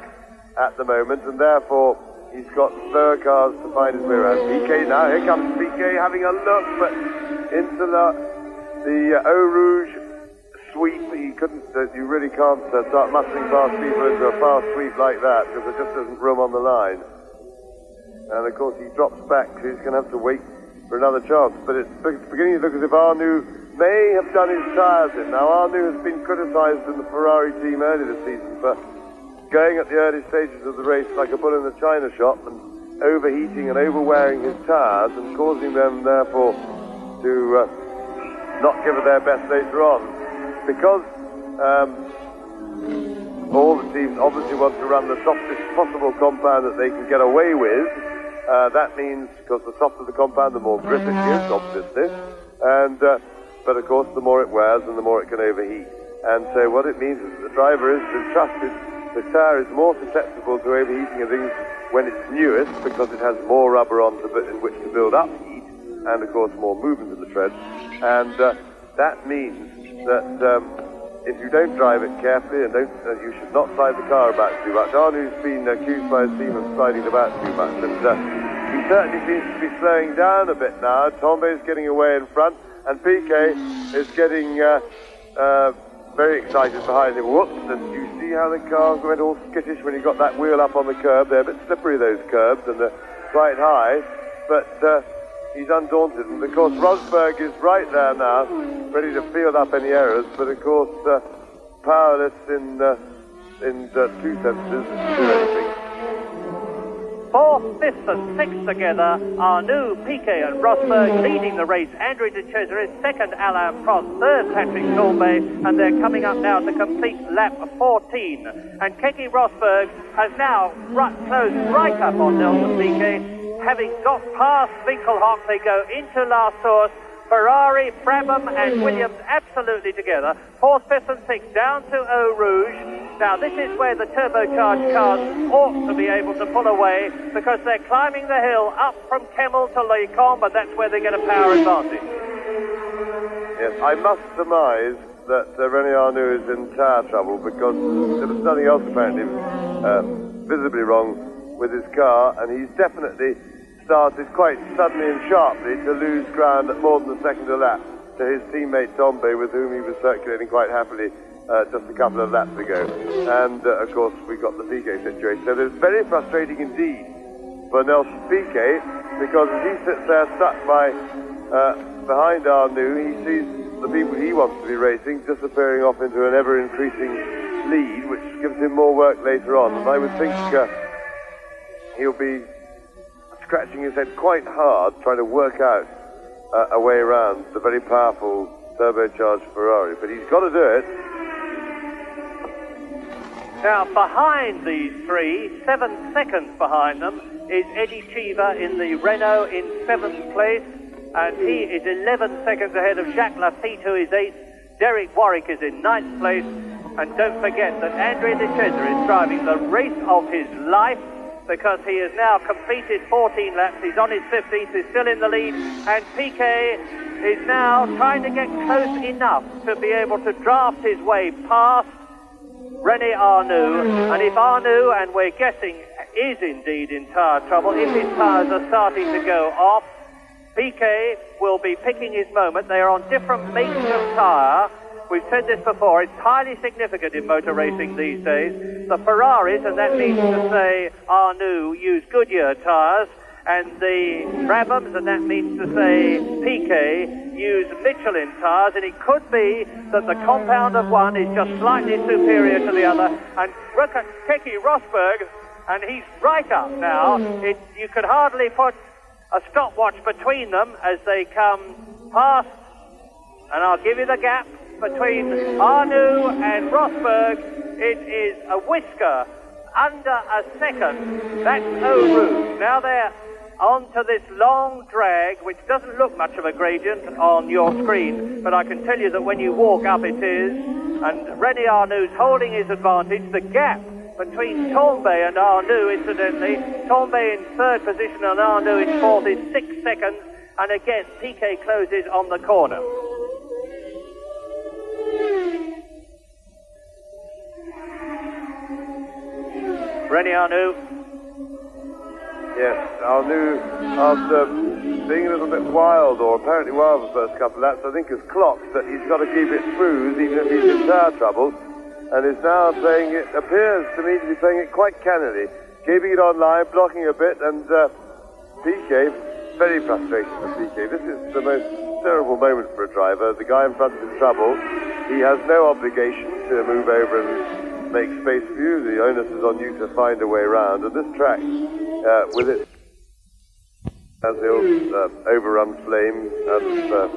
at the moment, and therefore he's got slower cars to find his way around. PK now, here comes PK having a look, but into the Eau Rouge sweep, he couldn't, you really can't start mustering past people into a fast sweep like that, because there just isn't room on the line. And of course he drops back, so he's going to have to wait for another chance. But it's beginning to look as if Arnoux may have done his tyres in. Now Arnoux has been criticised in the Ferrari team early this season for going at the early stages of the race like a bull in a china shop and overheating and overwearing his tyres and causing them therefore to not give it their best later on. Because all the teams obviously want to run the softest possible compound that they can get away with, that means, because the softer the compound, the more grip it gives, obviously, and but of course the more it wears and the more it can overheat. And so what it means is that the driver is entrusted, the tyre is more susceptible to overheating and things when it's newest, because it has more rubber on in which to build up heat, and of course more movement in the tread, and that means that if you don't drive it carefully and you should not slide the car about too much. Arnoux's been accused by his team of sliding about too much, and he certainly seems to be slowing down a bit now. Tombe's getting away in front, and PK is getting very excited behind him. Whoops, and you see how the car went all skittish when he got that wheel up on the curb. They're a bit slippery, those curbs, and they're quite high, but he's undaunted, and of course Rosberg is right there now, ready to field up any errors, but of course powerless in two senses to do anything. Fourth, fifth and sixth together, Arnoux, Piquet and Rosberg leading the race. Andrea de Cesaris, second Alain Prost, third Patrick Tambay, and they're coming up now to complete lap 14. And Keke Rosberg has now closed right up on Nelson Piquet. Having got past Winkelhock, they go into La Source. Ferrari, Brabham and Williams absolutely together. Fourth, fifth and sixth down to Eau Rouge. Now this is where the turbocharged cars ought to be able to pull away, because they're climbing the hill up from Kemmel to Les Combes, and that's where they get a power advantage. Yes, I must surmise that René Arnoux is in tyre trouble, because there was nothing else apparently visibly wrong with his car, and he's definitely started quite suddenly and sharply to lose ground at more than a second a lap to his teammate Tambay, with whom he was circulating quite happily just a couple of laps ago. And of course we got the Piquet situation. So it's very frustrating indeed for Nelson Piquet, because as he sits there stuck behind Arnoux, he sees the people he wants to be racing disappearing off into an ever-increasing lead, which gives him more work later on. And I would think he'll be scratching his head quite hard trying to work out a way around the very powerful turbocharged Ferrari, but he's got to do it. Now behind these three, 7 seconds behind them, is Eddie Cheever in the Renault in 7th place, and he is 11 seconds ahead of Jacques Lafitte, who is 8th. Derek Warwick is in 9th place, and don't forget that Andrea de Cesaris is driving the race of his life, because he has now completed 14 laps. He's on his 15th, he's still in the lead, and Piquet is now trying to get close enough to be able to draft his way past René Arnoux. And if Arnoux, and we're guessing, is indeed in tyre trouble, if his tyres are starting to go off, Piquet will be picking his moment. They are on different makes of tyre. We've said this before, it's highly significant in motor racing these days. The Ferraris, and that means to say Arnoux, use Goodyear tyres, and the Brabhams, and that means to say Piquet, use Michelin tyres, and it could be that the compound of one is just slightly superior to the other. And look at Keke Rosberg, and he's right up now. You could hardly put a stopwatch between them as they come past, and I'll give you the gap between Arnoux and Rosberg. It is a whisker, under a second. That's Eau Rouge. Now they're onto this long drag, which doesn't look much of a gradient on your screen, but I can tell you that when you walk up it is. And René Arnoux holding his advantage. The gap between Tournbay and Arnoux, incidentally. Tournbay in third position and Arnoux in fourth is 6 seconds. And again, Piquet closes on the corner. René Arnoux. Yes, Arnoux, after being a little bit wild, or apparently wild the first couple of laps, I think has clocked that he's got to keep it smooth, even if he's in tire trouble, and is now playing it, appears to me to be playing it quite cannily, keeping it on line, blocking a bit, and Piquet, very frustrating for Piquet. This is the most terrible moment for a driver. The guy in front is in trouble. He has no obligation to move over and make space for you. The onus is on you to find a way around, and this track, with it as the old overrun flame out of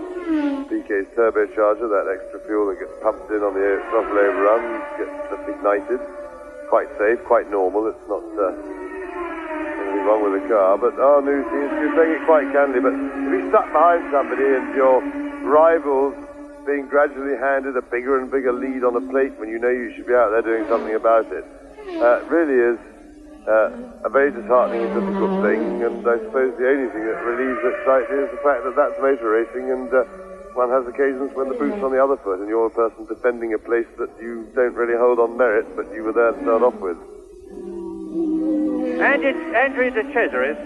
Piquet's turbocharger, that extra fuel that gets pumped in on the throttle overrun, gets just ignited. Quite safe, quite normal. It's not anything wrong with the car, but Arnoux seems to be playing it quite candidly. But if he's stuck behind somebody and your rivals being gradually handed a bigger and bigger lead on a plate when you know you should be out there doing something about it, really is a very disheartening and difficult thing, and I suppose the only thing that relieves it slightly is the fact that that's motor racing, and one has occasions when the boot's on the other foot and you're a person defending a place that you don't really hold on merit, but you were there to start off with. And it's Andrea de Cesaris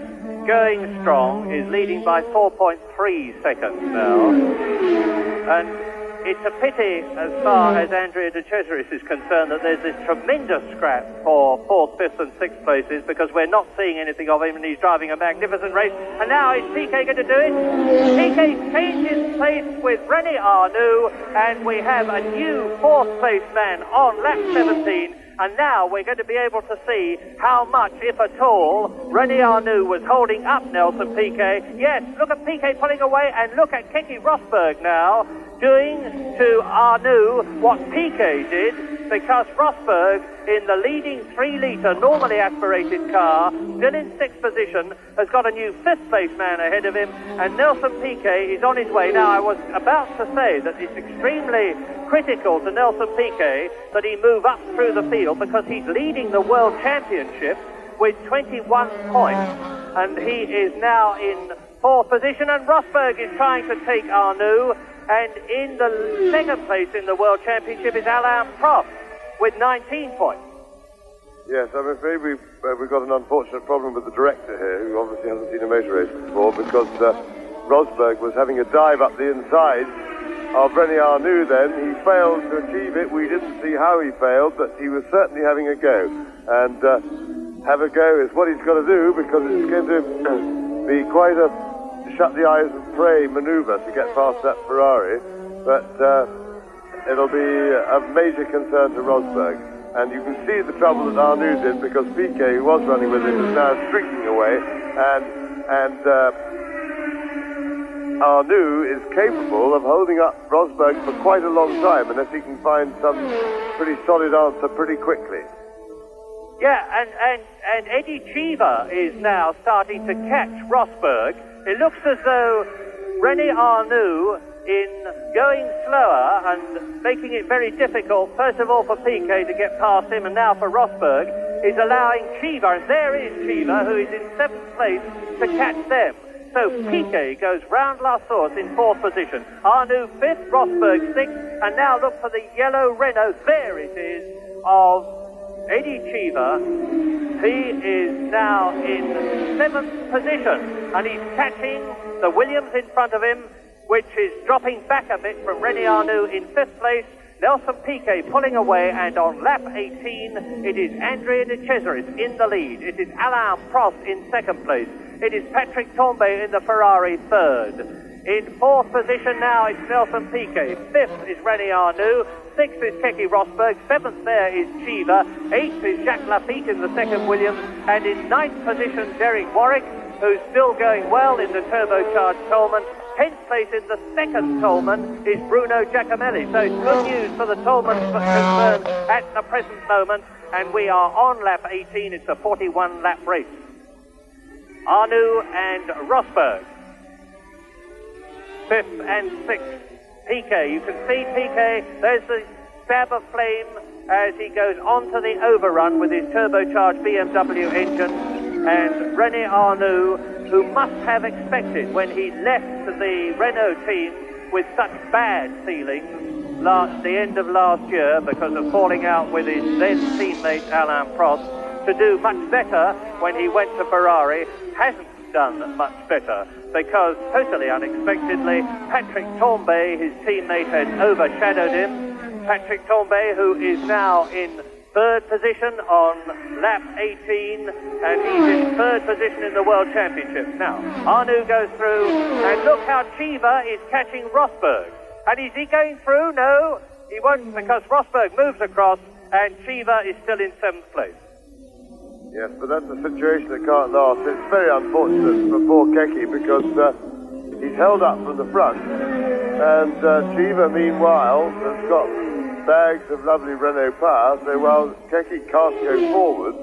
going strong, is leading by 4.3 seconds now, and it's a pity, as far as Andrea de Cesaris is concerned, that there's this tremendous scrap for 4th, 5th and 6th places, because we're not seeing anything of him, and he's driving a magnificent race. And now is Piquet going to do it? Piquet changes place with René Arnoux, and we have a new 4th place man on lap 17. And now we're going to be able to see how much, if at all, René Arnoux was holding up Nelson Piquet. Yes, look at Piquet pulling away, and look at Keke Rosberg now doing to Arnoux what Piquet did, because Rosberg, in the leading 3-litre normally aspirated car, still in 6th position, has got a new 5th place man ahead of him, and Nelson Piquet is on his way. Now, I was about to say that it's extremely critical to Nelson Piquet that he move up through the field, because he's leading the World Championship with 21 points, and he is now in 4th position, and Rosberg is trying to take Arnoux, and in the 2nd place in the World Championship is Alain Prost with 19 points. Yes, I'm afraid we've got an unfortunate problem with the director here, who obviously hasn't seen a motor race before, because Rosberg was having a dive up the inside of René Arnoux then. He failed to achieve it. We didn't see how he failed, but he was certainly having a go. And have a go is what he's got to do, because it's going to be quite a shut the eyes and pray maneuver to get past that Ferrari. But it'll be of major concern to Rosberg. And you can see the trouble that Arnoux did, because Piquet, who was running with him, is now streaking away. And Arnoux is capable of holding up Rosberg for quite a long time, unless he can find some pretty solid answer pretty quickly. Yeah, and Eddie Cheever is now starting to catch Rosberg. It looks as though René Arnoux, in going slower and making it very difficult, first of all for Piquet to get past him, and now for Rosberg, is allowing Cheever, and there is Cheever, who is in 7th place, to catch them. So Piquet goes round La Source in 4th position. Arnoux 5th, Rosberg 6th, and now look for the yellow Renault. There it is, of Eddie Cheever. He is now in 7th position, and he's catching the Williams in front of him, which is dropping back a bit from René Arnoux in 5th place. Nelson Piquet pulling away, and on lap 18, it is Andrea de Cesaris in the lead. It is Alain Prost in 2nd place. It is Patrick Tambay in the Ferrari 3rd. In 4th position now, it's Nelson Piquet. 5th is René Arnoux. 6th is Keke Rosberg. 7th there is Cheever. 8th is Jacques Lafitte in the 2nd Williams. And in 9th position, Derek Warwick, who's still going well in the turbocharged Toleman. 10th place in the 2nd Toleman is Bruno Giacomelli. So it's good news for the Toleman concern at the present moment. And we are on lap 18. It's a 41-lap race. Arnoux and Rosberg, 5th and 6th. Piquet, you can see Piquet, there's the stab of flame as he goes onto the overrun with his turbocharged BMW engine. And René Arnoux, who must have expected when he left the Renault team with such bad feelings the end of last year because of falling out with his then teammate Alain Prost, to do much better when he went to Ferrari, hasn't done much better because totally unexpectedly Patrick Tambay, his teammate, had overshadowed him. Patrick Tambay, who is now in third position on lap 18, and he's in third position in the World Championship. Now, Arnoux goes through, and look how Cheever is catching Rosberg. And is he going through? No, he won't, because Rosberg moves across, and Cheever is still in 7th place. Yes, but that's a situation that can't last. It's very unfortunate for poor Keke because he's held up from the front, and Cheever, meanwhile, has got bags of lovely Renault power, so while Keke can't go forward,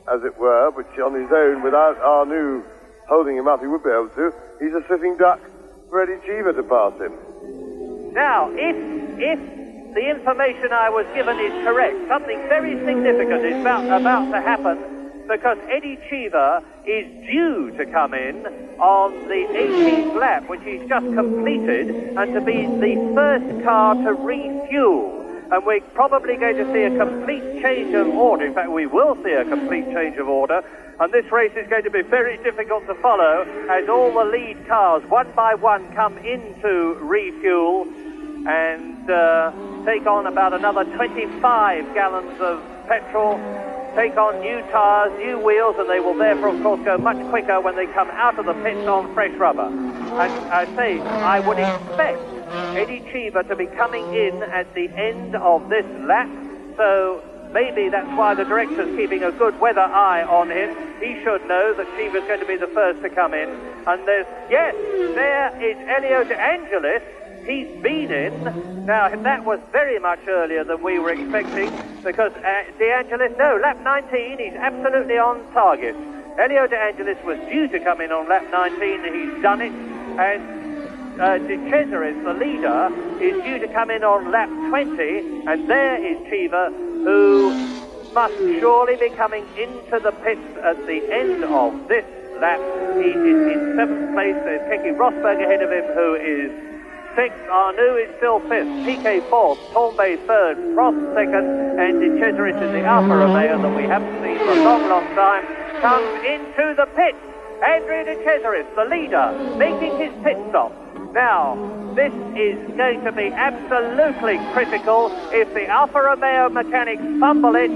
as it were, which on his own, without Arnoux holding him up, he would be able to, he's a sitting duck for Eddie Cheever to pass him. Now, if the information I was given is correct, something very significant is about to happen, because Eddie Cheever is due to come in on the 18th lap, which he's just completed, and to be the first car to refuel. And we're probably going to see a complete change of order. In fact, we will see a complete change of order. And this race is going to be very difficult to follow as all the lead cars, one by one, come into refuel and take on about another 25 gallons of petrol, take on new tyres, new wheels, and they will therefore, of course, go much quicker when they come out of the pits on fresh rubber. And I say, I would expect Eddie Cheever to be coming in at the end of this lap, so maybe that's why the director's keeping a good weather eye on him. He should know that Cheever's going to be the first to come in. And there is Elio De Angelis. He's been in. Now, that was very much earlier than we were expecting, because De Angelis, lap 19, he's absolutely on target. Elio De Angelis was due to come in on lap 19, and he's done it. And De Cesaris, the leader, is due to come in on lap 20, and there is Cheever, who must surely be coming into the pits at the end of this lap. He is in 7th place. There's Keke Rosberg ahead of him, who is 6th. Arnoux is still 5th. Piquet 4th. Tambay 3rd. Prost 2nd. And De Cesaris in the Alfa Romeo that we haven't seen for a long, long time comes into the pits. Andrea De Cesaris, the leader, making his pit stop. Now, this is going to be absolutely critical. If the Alfa Romeo mechanics fumble it,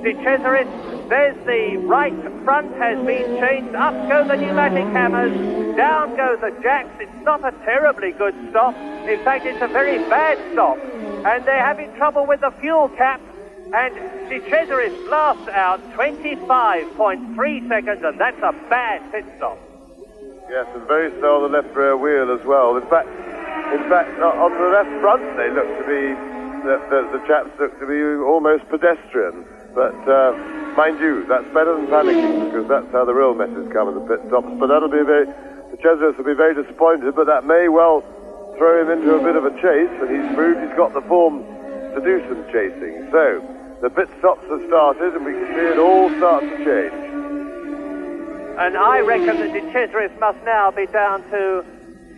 De Cesaris, there's the right front has been changed. Up go the pneumatic hammers, down go the jacks. It's not a terribly good stop. In fact, it's a very bad stop. And they're having trouble with the fuel cap. And De Cesaris blasts out 25.3 seconds, and that's a bad pit stop. Yes, and very slow on the left rear wheel as well. In fact, on the left front, they look to be, the chaps look to be almost pedestrian. But mind you, that's better than panicking, because that's how the real messes come in the pit stops. But that'll be De Cesaris will be very disappointed, but that may well throw him into a bit of a chase, and he's proved he's got the form to do some chasing. So, the pit stops have started, and we can see it all start to change. And I reckon that De Cesaris must now be down to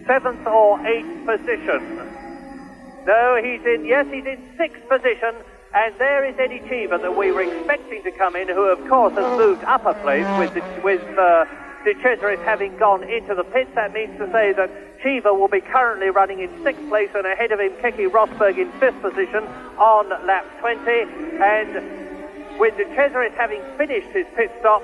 7th or 8th position. No, he's in 6th position. And there is Eddie Cheever that we were expecting to come in, who of course has moved up a place with De Cesaris having gone into the pits. That means to say that Cheever will be currently running in 6th place, and ahead of him Keke Rosberg in 5th position on lap 20. And with De Cesaris having finished his pit stop,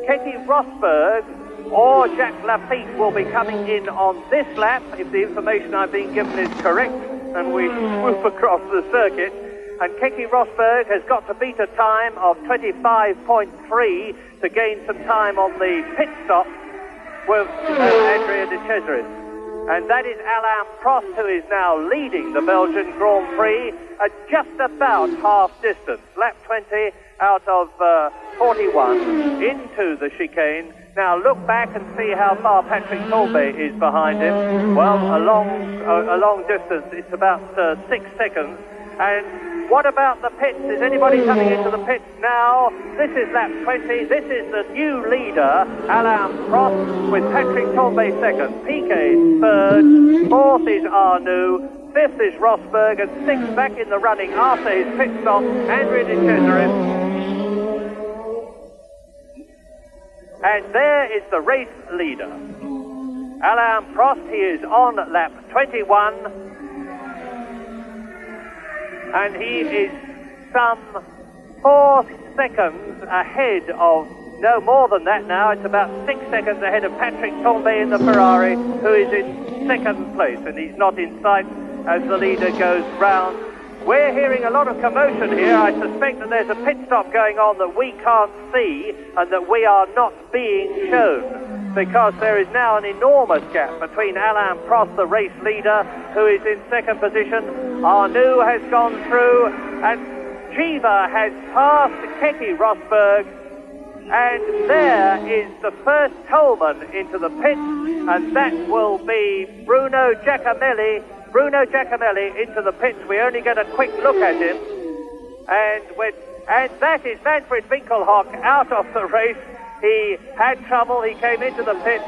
Keke Rosberg or Jacques Lafitte will be coming in on this lap, if the information I've been given is correct, and we swoop across the circuit. And Keke Rosberg has got to beat a time of 25.3 to gain some time on the pit stop with Andrea De Cesaris. And that is Alain Prost, who is now leading the Belgian Grand Prix at just about half distance. Lap 20 out of 41 into the chicane. Now look back and see how far Patrick Tambay is behind him. Well, a long distance. It's about 6 seconds. And What about the pits? Is anybody coming into the pits now? This is lap 20. This is the new leader, Alain Prost, with Patrick Tambay second, Piquet third, fourth is Arnoux, fifth is Rosberg, and sixth back in the running after his pit stop, Andrea de Cesaris. And there is the race leader, Alain Prost. He is on lap 21. And he is some 4 seconds ahead of, no more than that now, it's about 6 seconds ahead of Patrick Tambay in the Ferrari, who is in second place, and he's not in sight as the leader goes round. We're hearing a lot of commotion here. I suspect that there's a pit stop going on that we can't see and that we are not being shown, because there is now an enormous gap between Alain Prost, the race leader, who is in second position. Arnoux has gone through, and Chiva has passed Keke Rosberg, and there is the first Tolman into the pits, and that will be Bruno Giacomelli. Bruno Giacomelli into the pits. We only get a quick look at him, and that is Manfred Winkelhock out of the race. He had trouble. He came into the pits,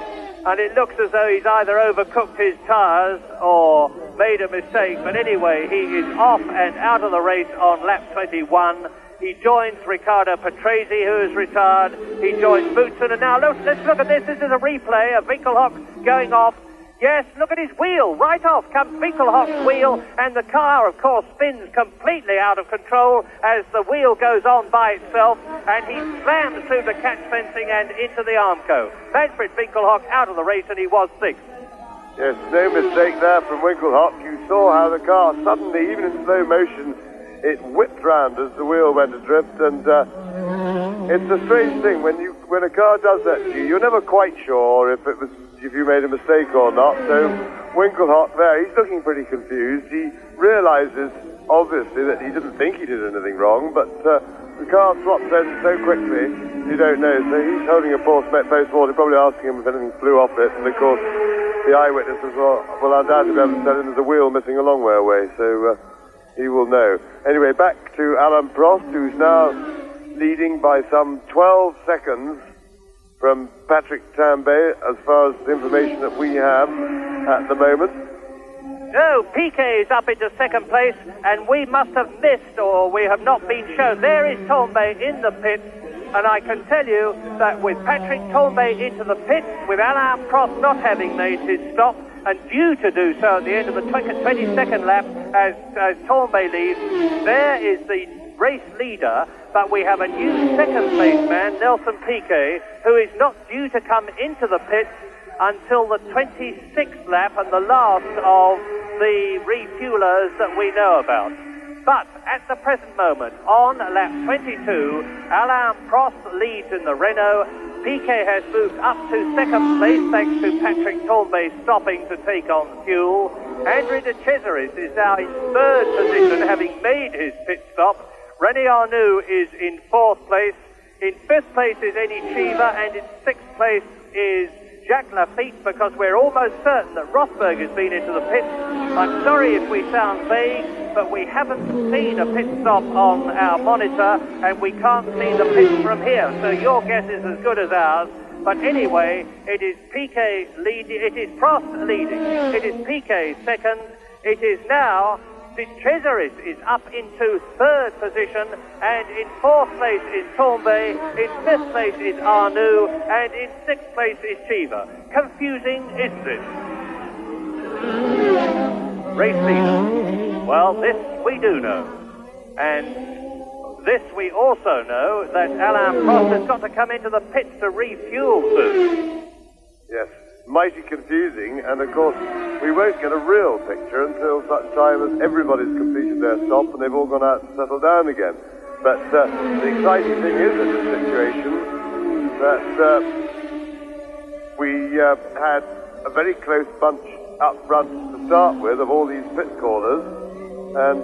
and it looks as though he's either overcooked his tyres or made a mistake. But anyway, he is off and out of the race on lap 21. He joins Riccardo Patrese, who is retired. He joins Boutsen, and now let's look at this. This is a replay of Winkelhock going off. Yes, look at his wheel. Right off comes Winkelhock's wheel, and the car, of course, spins completely out of control as the wheel goes on by itself, and he slams through the catch fencing and into the Armco. Manfred Winkelhock out of the race, and he was sixth. Yes, no mistake there from Winkelhock. You saw how the car suddenly, even in slow motion, it whipped round as the wheel went adrift, and it's a strange thing when a car does that to you. You're never quite sure if you made a mistake or not. So Winkelhock there, he's looking pretty confused. He realizes obviously that he didn't think he did anything wrong, but the car swaps ends so quickly you don't know. So he's holding a post-mortem, probably asking him if anything flew off it, and of course the eyewitnesses will undoubtedly be able to tell him there's a wheel missing a long way away, so he will know. Anyway, back to Alain Prost, who's now leading by some 12 seconds from Patrick Tambay, as far as the information that we have at the moment. No, Piquet is up into second place, and we must have missed, or we have not been shown. There is Tambay in the pits, and I can tell you that with Patrick Tambay into the pits, with Alain Prost not having made his stop, and due to do so at the end of the 22nd lap as Tambay leads, there is the race leader, but we have a new second place man, Nelson Piquet, who is not due to come into the pits until the 26th lap and the last of the refuelers that we know about. But at the present moment, on lap 22, Alain Prost leads in the Renault. Piquet has moved up to second place thanks to Patrick Tambay stopping to take on fuel. Andrea de Cesaris is now in third position, having made his pit stop. René Arnoux is in fourth place. In fifth place is Eddie Cheever, and in sixth place is Jacques Lafitte, because we're almost certain that Rosberg has been into the pits. I'm sorry if we sound vague, but we haven't seen a pit stop on our monitor, and we can't see the pits from here, so your guess is as good as ours. But anyway, it is Piquet leading, it is Prost leading, it is Piquet second, it is now De Cesaris is up into third position, and in fourth place is Tambay, in fifth place is Arnoux, and in sixth place is Cheever. Confusing, isn't it? Race leader. Well, this we do know. And this we also know, that Alain Prost has got to come into the pits to refuel soon. Yes. Mighty confusing, and of course we won't get a real picture until such time as everybody's completed their stop and they've all gone out and settled down again. But the exciting thing is in this situation that we had a very close bunch up front to start with of all these pit callers, and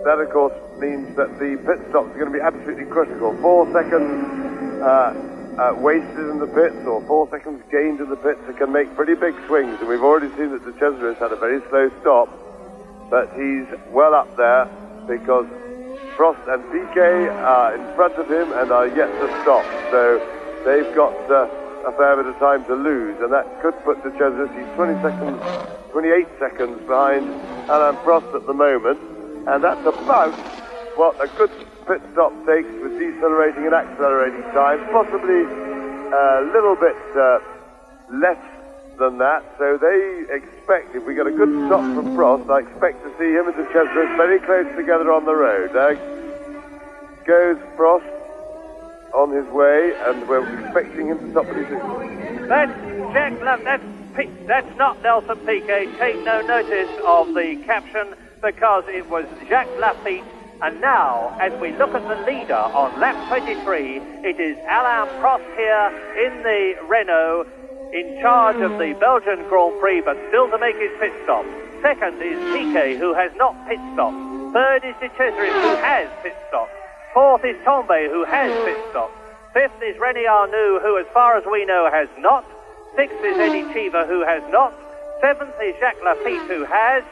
that of course means that the pit stops are going to be absolutely critical. 4 seconds wasted in the pits, or 4 seconds gained in the pits, it can make pretty big swings, and we've already seen that De Cesaris had a very slow stop, but he's well up there because Prost and Piquet are in front of him and are yet to stop. So they've got a fair bit of time to lose, and that could put De Cesaris, he's 28 seconds behind Alain Prost at the moment, and that's about what a good pit stop takes with decelerating and accelerating times, possibly a little bit less than that. So they expect, if we get a good stop from Prost, I expect to see him and De Cesaris very close together on the road. Goes Prost on his way, and we're expecting him to stop at his... That's Jacques that's not Nelson Piquet. Take no notice of the caption, because it was Jacques Lafitte. And now, as we look at the leader on lap 23, it is Alain Prost here in the Renault, in charge of the Belgian Grand Prix, but still to make his pit stop. Second is Piquet, who has not pit stopped. Third is De Cesaris, who has pit stopped. Fourth is Tombe, who has pit stopped. Fifth is René Arnoux, who, as far as we know, has not. Sixth is Eddie Cheever, who has not. Seventh is Jacques Lafitte, who has.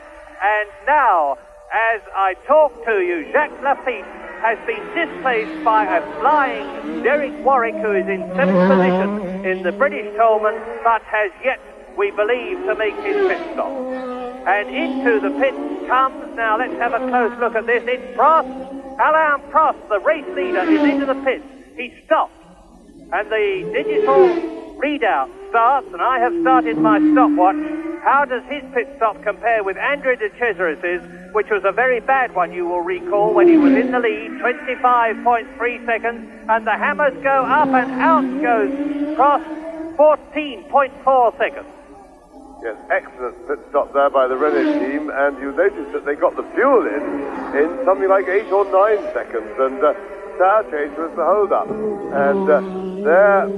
And now, as I talk to you, Jacques Lafitte has been displaced by a flying Derek Warwick, who is in 7th position in the British Tolman, but has yet, we believe, to make his pit stop. And into the pit comes, now let's have a close look at this, it's Prost. Alain Prost, the race leader, is into the pits. He stopped, and the digital readout starts, and I have started my stopwatch. How does his pit stop compare with Andre De Cesaris's, which was a very bad one, you will recall, when he was in the lead, 25.3 seconds, and the hammers go up and out goes Prost, 14.4 seconds. Yes, excellent pit stop there by the Renault team, and you notice that they got the fuel in something like 8 or 9 seconds, and tire change was the hold-up. And there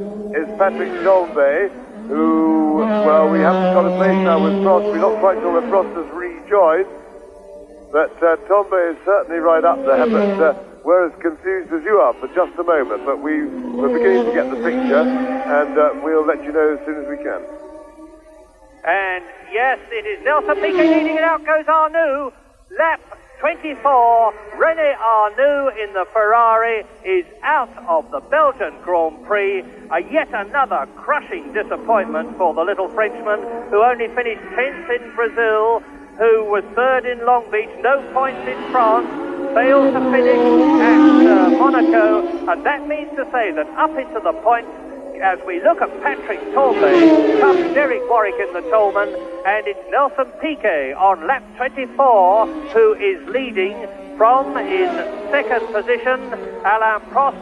is Patrick Tombe, who, well, we haven't got a place now with Prost. We're not quite sure where Prost has rejoined, but Tombe is certainly right up there, but we're as confused as you are for just a moment. But we're beginning to get the picture, and we'll let you know as soon as we can. And yes, it is Nelson Piquet leading it. Out goes Arnoux. Lap 24, René Arnoux in the Ferrari is out of the Belgian Grand Prix. Yet another crushing disappointment for the little Frenchman, who only finished 10th in Brazil, who was 3rd in Long Beach, no points in France, failed to finish at Monaco, and that means to say that up into the points, as we look at Patrick Tombe, comes Derek Warwick in the Tolman, and it's Nelson Piquet on lap 24 who is leading from in 2nd position. Alain Prost,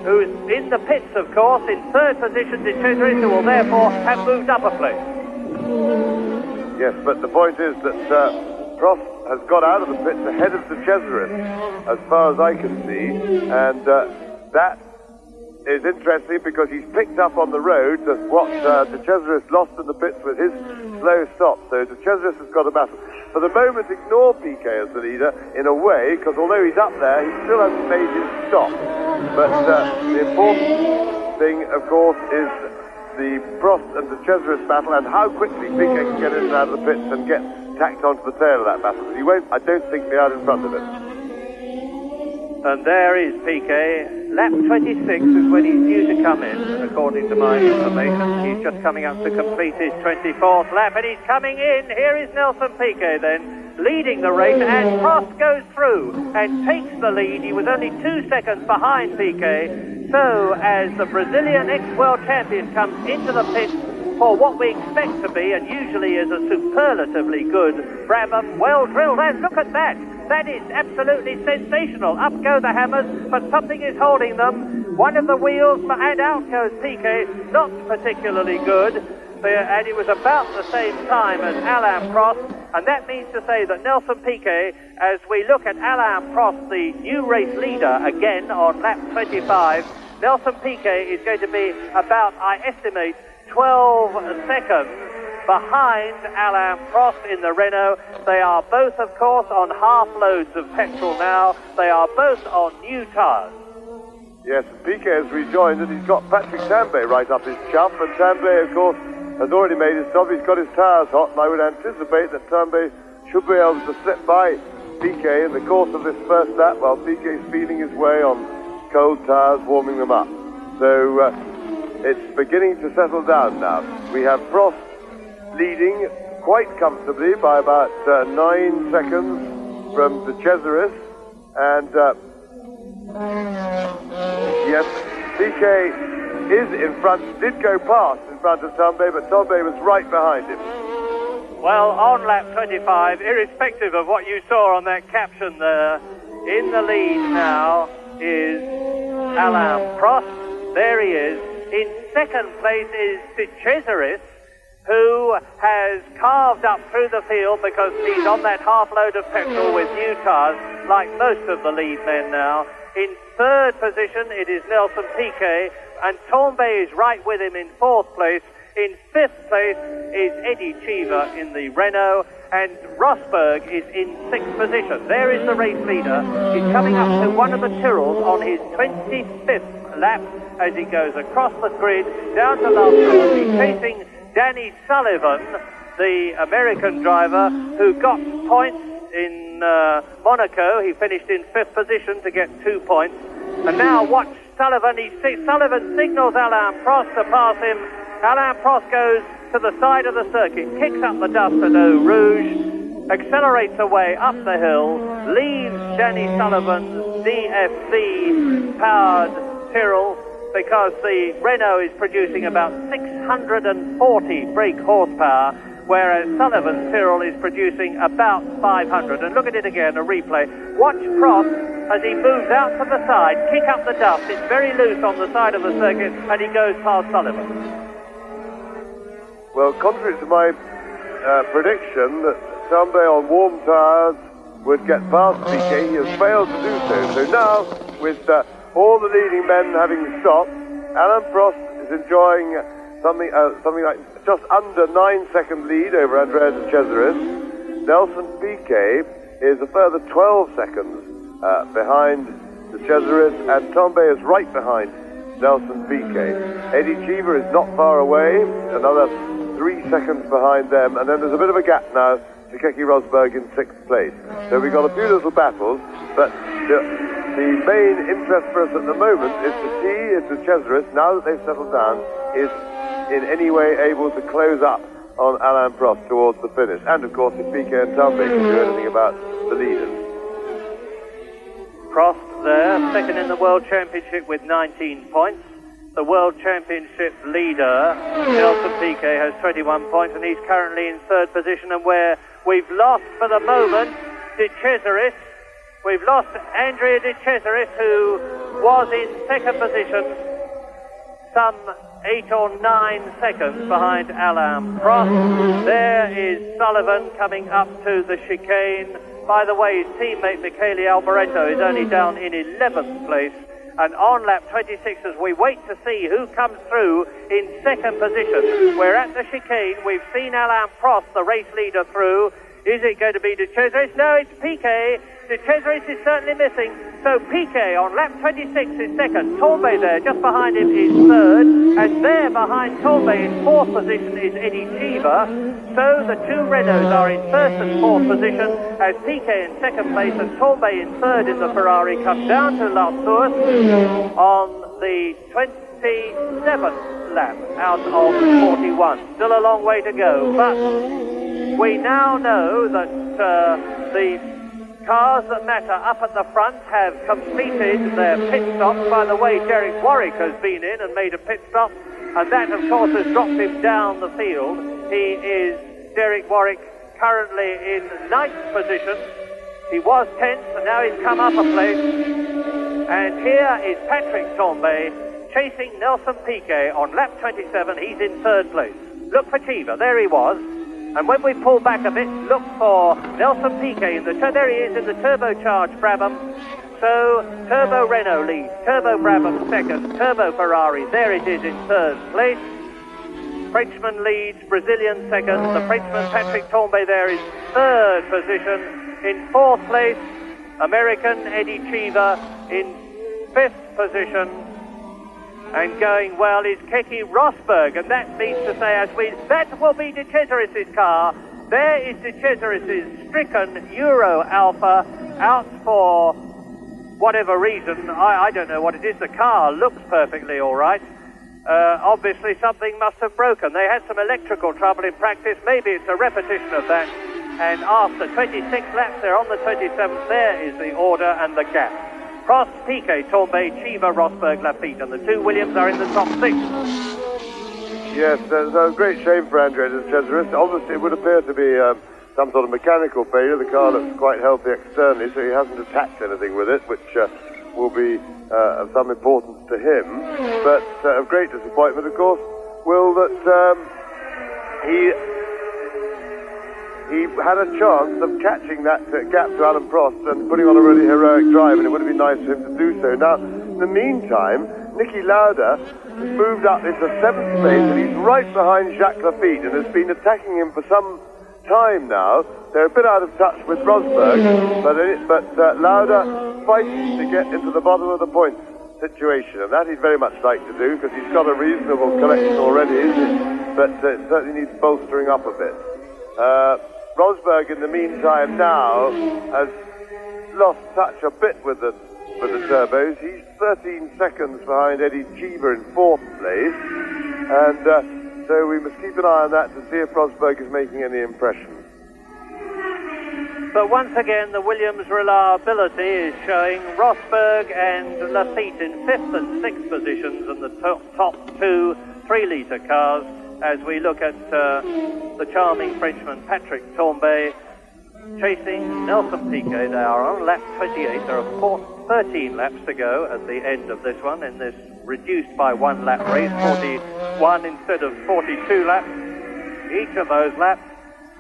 who's in the pits, of course, in 3rd position. De Cesaris, who will therefore have moved up a place. Yes, but the point is that Prost has got out of the pits ahead of De Cesaris, as far as I can see, and that is interesting because he's picked up on the road what De Cesaris lost in the pits with his slow stop. So De Cesaris has got a battle. For the moment, ignore Piquet as the leader in a way, because although he's up there, he still hasn't made his stop. But the important thing, of course, is the Prost and De Cesaris battle, and how quickly Piquet can get in and out of the pits and get tacked onto the tail of that battle. But he won't, I don't think, be out in front of it. And there is Piquet. Lap 26 is when he's due to come in, according to my information. He's just coming up to complete his 24th lap, and he's coming in. Here is Nelson Piquet then, leading the race, and Prost goes through and takes the lead. He was only 2 seconds behind Piquet. So, as the Brazilian ex-world champion comes into the pit for what we expect to be, and usually is a superlatively good Brabham, well drilled, and look at that. That is absolutely sensational. Up go the hammers, but something is holding them. One of the wheels, and out goes Piquet, not particularly good. And it was about the same time as Alain Prost, and that means to say that Nelson Piquet, as we look at Alain Prost, the new race leader again on lap 25, Nelson Piquet is going to be about, I estimate, 12 seconds behind Alain Prost in the Renault. They are both, of course, on half loads of petrol now. They are both on new tyres. Yes, Piquet has rejoined, and he's got Patrick Tambay right up his chump, and Tambay, of course, has already made his stop. He's got his tyres hot, and I would anticipate that Tambay should be able to slip by Piquet in the course of this first lap, while Piquet's feeling his way on cold tyres, warming them up. So it's beginning to settle down now. We have Prost leading quite comfortably by about 9 seconds from De Cesaris, and yes, Piquet is in front, did go past in front of Tambay, but Tambay was right behind him. Well, on lap 25, irrespective of what you saw on that caption there, in the lead now is Alain Prost. There he is. In second place is De Cesaris, who has carved up through the field because he's on that half load of petrol with new tyres, like most of the lead men now. In third position, it is Nelson Piquet, and Tambay is right with him in fourth place. In fifth place is Eddie Cheever in the Renault, and Rosberg is in sixth position. There is the race leader. He's coming up to one of the Tyrrells on his 25th lap as he goes across the grid down to last course. He's chasing Danny Sullivan, the American driver, who got points in Monaco. He finished in fifth position to get 2 points. And now watch Sullivan. Sullivan signals Alain Prost to pass him. Alain Prost goes to the side of the circuit, kicks up the dust at Eau Rouge, accelerates away up the hill, leaves Danny Sullivan's DFC-powered Tyrrell, because the Renault is producing about 640 brake horsepower, whereas Sullivan's Tyrrell is producing about 500. And look at it again, a replay. Watch Prost as he moves out to the side, kick up the dust. It's very loose on the side of the circuit, and he goes past Sullivan. Well, contrary to my prediction that Tambay on warm tyres would get past Piquet, he has failed to do so. So now, with all the leading men having stopped, Alain Prost is enjoying something like just under 9-second lead over Andrea De Cesaris. Nelson Piquet is a further 12 seconds behind De Cesaris, and Tambay is right behind Nelson Piquet. Eddie Cheever is not far away, another 3 seconds behind them, and then there's a bit of a gap now to Keke Rosberg in 6th place. So we've got a few little battles, but the main interest for us at the moment is to see if De Cesaris, now that they've settled down, is in any way able to close up on Alain Prost towards the finish. And of course, if Piquet and Tambay can do anything about the leaders. Prost there, second in the World Championship with 19 points. The World Championship leader, Nelson Piquet, has 21 points, and he's currently in third position. And where we've lost for the moment De Cesaris, we've lost Andrea De Cesaris, who was in second position, some 8 or 9 seconds behind Alain Prost. There is Sullivan coming up to the chicane. By the way, his teammate Michele Alboreto is only down in 11th place. And on lap 26, as we wait to see who comes through in second position, we're at the chicane. We've seen Alain Prost, the race leader, through. Is it going to be De Cesaris? No, it's Piquet. De Cesaris is certainly missing. So Piquet on lap 26 is second. Tambay there, just behind him, is third. And there behind Tambay in fourth position is Eddie Cheever. So the two Renaults are in first and fourth position, as Piquet in second place and Tambay in third in the Ferrari come down to La Source on the 27th lap out of 41. Still a long way to go, but we now know that the cars that matter up at the front have completed their pit stops. By the way, Derek Warwick has been in and made a pit stop, and that, of course, has dropped him down the field. He is, Derek Warwick, currently in 9th position. He was 10th, and now he's come up a place. And here is Patrick Tambay chasing Nelson Piquet on lap 27. He's in third place. Look for Cheever. There he was. And when we pull back a bit, look for Nelson Piquet in the there he is in the turbocharged Brabham. So Turbo Renault leads, Turbo Brabham second, Turbo Ferrari, there it is in third place. Frenchman leads, Brazilian second. The Frenchman Patrick Tambay there is third position. In fourth place, American Eddie Cheever in fifth position. And going well is Keke Rosberg, and that means to say, that will be De Cesaris' car. There is De Cesaris's stricken Euro Alpha out for whatever reason. I don't know what it is. The car looks perfectly all right. Obviously something must have broken. They had some electrical trouble in practice. Maybe it's a repetition of that. And after 26 laps, they're on the 27th. There is the order and the gap. Prost, Piquet, Tombay, Cheever, Rosberg, Lafitte, and the two Williams are in the top six. Yes, there's a great shame for Andrea De Cesaris. Obviously, it would appear to be some sort of mechanical failure. The car looks quite healthy externally, so he hasn't attacked anything with it, which will be of some importance to him. But of great disappointment, of course, Will, that he had a chance of catching that gap to Alan Prost and putting on a really heroic drive, and it would have been nice for him to do so. Now, in the meantime, Niki Lauda has moved up into 7th place, and he's right behind Jacques Lafitte and has been attacking him for some time now. They're a bit out of touch with Rosberg, but Lauda fights to get into the bottom of the points situation, and that he'd very much like to do because he's got a reasonable collection already, but it certainly needs bolstering up a bit. Rosberg, in the meantime, now has lost touch a bit with the turbos. He's 13 seconds behind Eddie Cheever in 4th place, and so we must keep an eye on that to see if Rosberg is making any impression. But once again, the Williams reliability is showing. Rosberg and Lafitte in 5th and 6th positions, and the top two 3-litre cars, as we look at the charming Frenchman Patrick Tombay chasing Nelson Piquet. They are on lap 28. There are 13 laps to go at the end of this one, in this reduced by 1 lap race, 41 instead of 42 laps. Each of those laps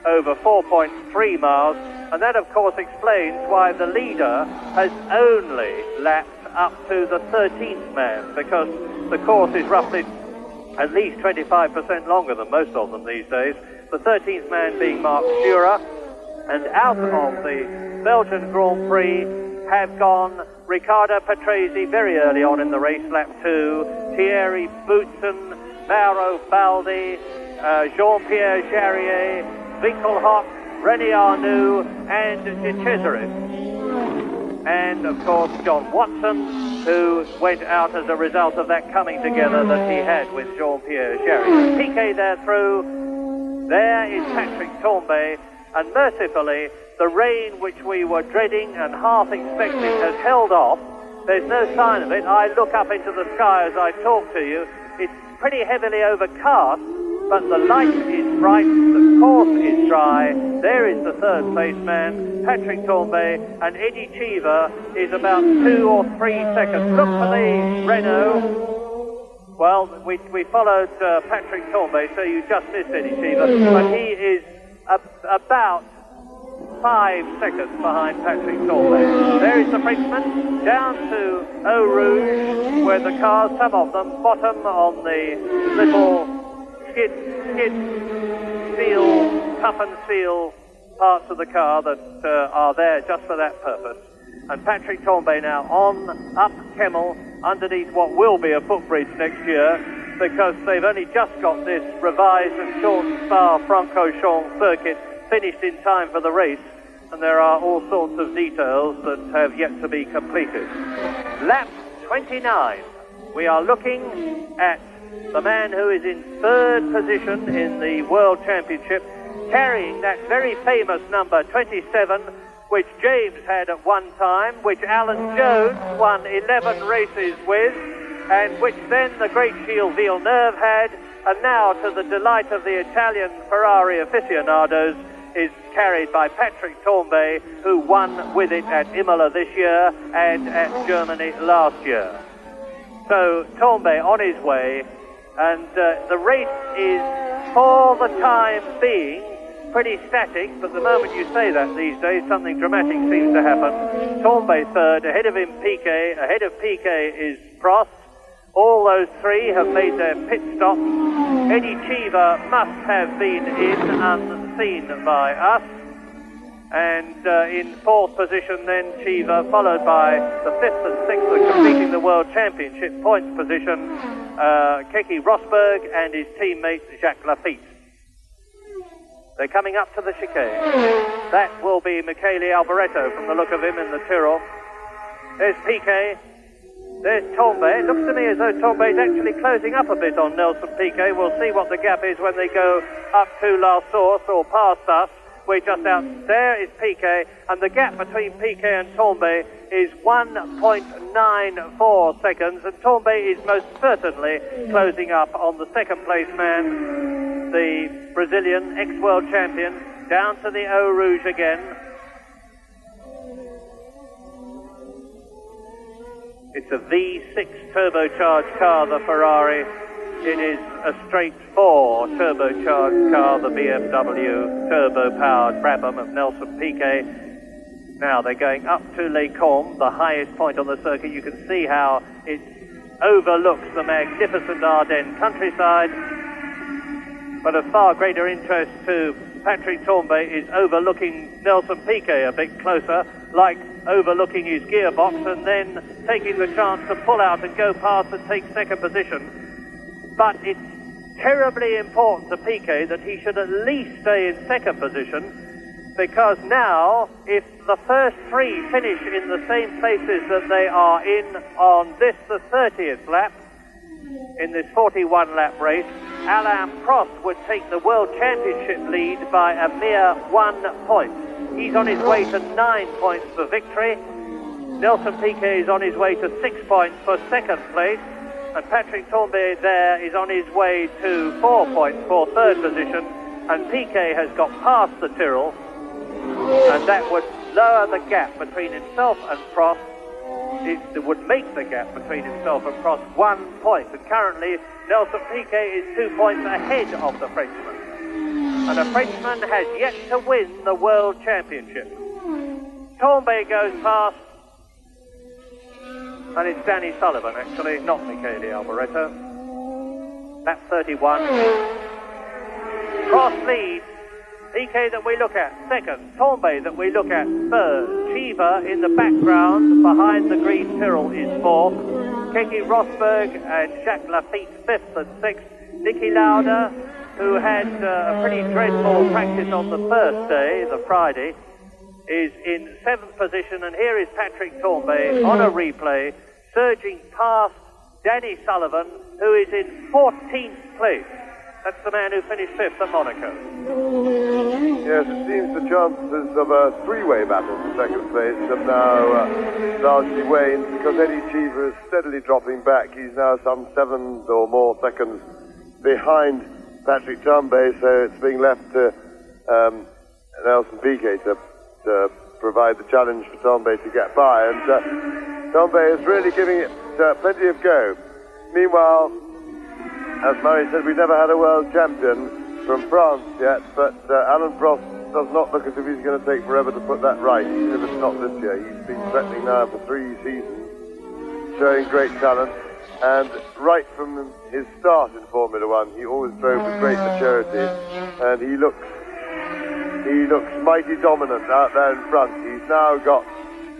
over 4.3 miles, and that of course explains why the leader has only lapped up to the 13th man, because the course is roughly at least 25% longer than most of them these days. The 13th man being Mark Schurer, and out of the Belgian Grand Prix have gone Riccardo Patrese very early on in the race, lap 2, Thierry Boutsen, Mauro Baldi, Jean-Pierre Jarier, Winkelhock, René Arnoux, and De Cesaris. And of course John Watson, who went out as a result of that coming together that he had with Jean-Pierre Jarier. Piquet there through. There is Patrick Tombay, and mercifully the rain which we were dreading and half expecting has held off. There's no sign of it. I look up into the sky as I talk to you. It's pretty heavily overcast, but the light is bright, the course is dry. There is the 3rd place man, Patrick Tombay, and Eddie Cheever is about 2 or 3 seconds. Look for the Renault. Well, we followed Patrick Tombay, so you just missed Eddie Cheever, but he is about 5 seconds behind Patrick Tombay. There is the Frenchman, down to Eau Rouge, where the cars, some of them, bottom on the little skid seal, toughened seal parts of the car that are there just for that purpose. And Patrick Tombay now on up Kemmel, underneath what will be a footbridge next year, because they've only just got this revised and shortened Spa-Francorchamps circuit finished in time for the race, and there are all sorts of details that have yet to be completed. Lap 29. We are looking at the man who is in 3rd position in the World Championship, carrying that very famous number 27, which James had at one time, which Alan Jones won 11 races with, and which then the great Gilles Villeneuve had, and now, to the delight of the Italian Ferrari aficionados, is carried by Patrick Tombay, who won with it at Imola this year and at Germany last year. So Tombay on his way, and the race is, for the time being, pretty static, but the moment you say that these days, something dramatic seems to happen. Tombay 3rd, ahead of him Piquet, ahead of Piquet is Prost. All those 3 have made their pit stops. Eddie Cheever must have been in, unseen by us. And in 4th position then Cheever, followed by the 5th and 6th completing the World Championship points position, Keke Rosberg and his teammate Jacques Lafitte. They're coming up to the chicane. That will be Michele Alboreto from the look of him in the Tyrrell. There's Piquet. There's Tombe. It looks to me as though Tombe's actually closing up a bit on Nelson Piquet. We'll see what the gap is when they go up to La Source or past us. We're just out. There is Piquet, and the gap between Piquet and Tombe is 1.94 seconds, and Tombe is most certainly closing up on the second place man, the Brazilian ex-world champion, down to the Eau Rouge again. It's a V6 turbocharged car, the Ferrari. It is a straight 4 turbocharged car, the BMW turbo-powered Brabham of Nelson Piquet. Now they're going up to Les Combes, the highest point on the circuit. You can see how it overlooks the magnificent Ardennes countryside. But of far greater interest to Patrick Tombe is overlooking Nelson Piquet a bit closer, like overlooking his gearbox and then taking the chance to pull out and go past and take second position. But it's terribly important to Piquet that he should at least stay in second position, because now, if the first three finish in the same places that they are in on this, the 30th lap, in this 41-lap race, Alain Prost would take the World Championship lead by a mere 1 point. He's on his way to 9 points for victory. Nelson Piquet is on his way to 6 points for second place. And Patrick Tombe there is on his way to 4 points for third position. And Piquet has got past the Tyrrell. And that would lower the gap between himself and Prost. It would make the gap between himself and Prost 1 point. And currently, Nelson Piquet is 2 points ahead of the Frenchman. And the Frenchman has yet to win the World Championship. Tombe goes past. And it's Danny Sullivan, actually, not Michele Alboreto. Lap 31. Prost leads. Piquet that we look at second. Tombe that we look at third. Cheever in the background behind the green Tyrrell is fourth. Keke Rosberg and Jacques Lafitte fifth and sixth. Niki Lauda, who had a pretty dreadful practice on the first day, the Friday, is in seventh position. And here is Patrick Tombe on a replay, surging past Danny Sullivan, who is in 14th place. That's the man who finished fifth at Monaco. Yes, it seems the chances of a three-way battle for second place have now largely waned, because Eddie Cheever is steadily dropping back. He's now some 7 or more seconds behind Patrick Tombe, so it's being left to Nelson Piquet to provide the challenge for Tombe to get by. And Tombe is really giving it plenty of go. Meanwhile, as Murray said, we've never had a world champion from France yet, but Alain Prost does not look as if he's going to take forever to put that right, even if it's not this year. He's been threatening now for 3 seasons, showing great talent, and right from his start in Formula One, he always drove with great maturity, and he looks mighty dominant out there in front. He's now got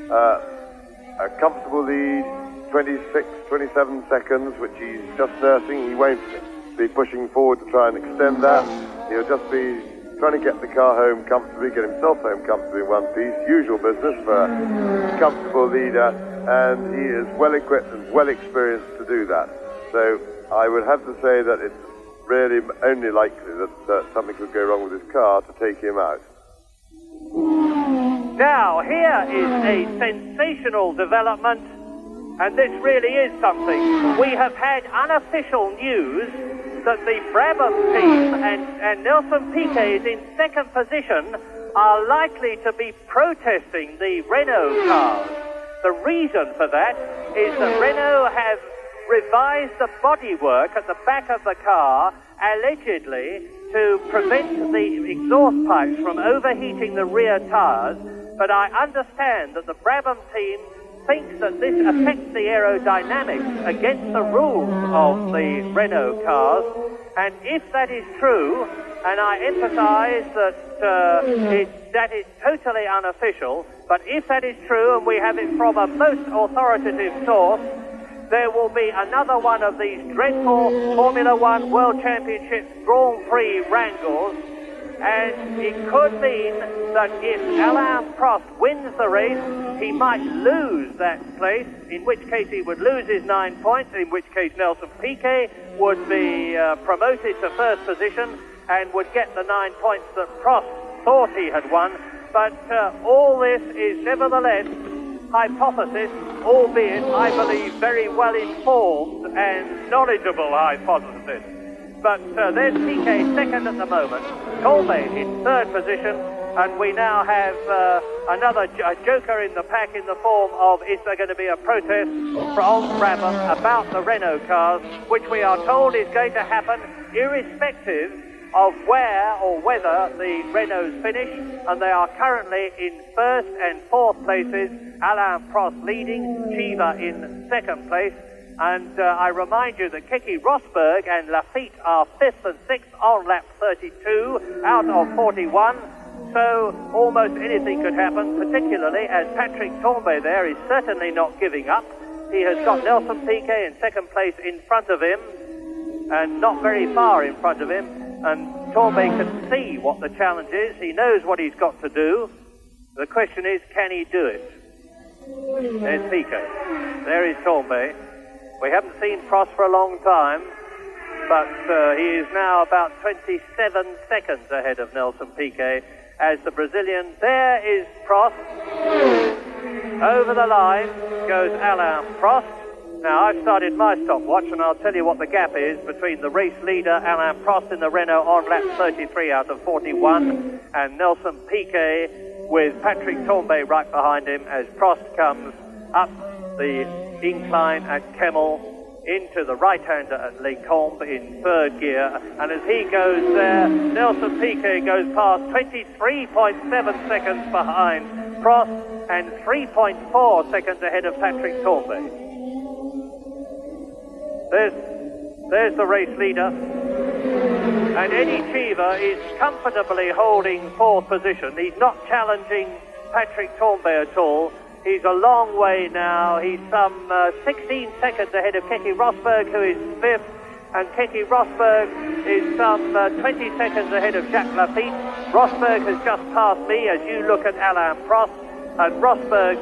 a comfortable lead, 26, 27 seconds, which he's just nursing. He won't be pushing forward to try and extend that. He'll just be trying to get the car home comfortably, get himself home comfortably in one piece. Usual business for a comfortable leader, and he is well equipped and well experienced to do that. So I would have to say that it's really only likely that something could go wrong with his car to take him out. Now, here is a sensational development. And this really is something. We have had unofficial news that the Brabham team and Nelson Piquet is in second position are likely to be protesting the Renault cars. The reason for that is that Renault have revised the bodywork at the back of the car, allegedly to prevent the exhaust pipes from overheating the rear tires. But I understand that the Brabham team thinks that this affects the aerodynamics against the rules of the Renault cars. And if that is true, and I emphasize that that is totally unofficial, but if that is true, and we have it from a most authoritative source, there will be another one of these dreadful Formula One World Championship Grand Prix wrangles and it could mean that if Alain Prost wins the race, he might lose that place, in which case he would lose his 9 points, in which case Nelson Piquet would be promoted to first position and would get the 9 points that Prost thought he had won. But all this is nevertheless hypothesis, albeit, I believe, very well informed and knowledgeable hypothesis. But there's Piquet second at the moment, Colby in third position, and we now have another joker in the pack in the form of, is there going to be a protest from Brabham about the Renault cars, which we are told is going to happen irrespective of where or whether the Renaults finish, and they are currently in first and fourth places. Alain Prost leading, Cheever in second place. And I remind you that Keke Rosberg and Lafitte are 5th and 6th on lap 32 out of 41. So almost anything could happen, particularly as Patrick Tambay there is certainly not giving up. He has got Nelson Piquet in second place in front of him, and not very far in front of him. And Tambay can see what the challenge is. He knows what he's got to do. The question is, can he do it? There's Piquet. There is Tambay. We haven't seen Prost for a long time, but he is now about 27 seconds ahead of Nelson Piquet as the Brazilian. There is Prost. Over the line goes Alain Prost. Now, I've started my stopwatch, and I'll tell you what the gap is between the race leader, Alain Prost, in the Renault on lap 33 out of 41, and Nelson Piquet with Patrick Tambay right behind him as Prost comes up the incline at Kemmel into the right-hander at Les Combes in third gear. And as he goes there, Nelson Piquet goes past 23.7 seconds behind Prost and 3.4 seconds ahead of Patrick Tambay. There's the race leader. And Eddie Cheever is comfortably holding fourth position. He's not challenging Patrick Tambay at all. He's a long way now. He's some 16 seconds ahead of Keke Rosberg, who is fifth. And Keke Rosberg is some 20 seconds ahead of Jacques Lafitte. Rosberg has just passed me as you look at Alain Prost. And Rosberg's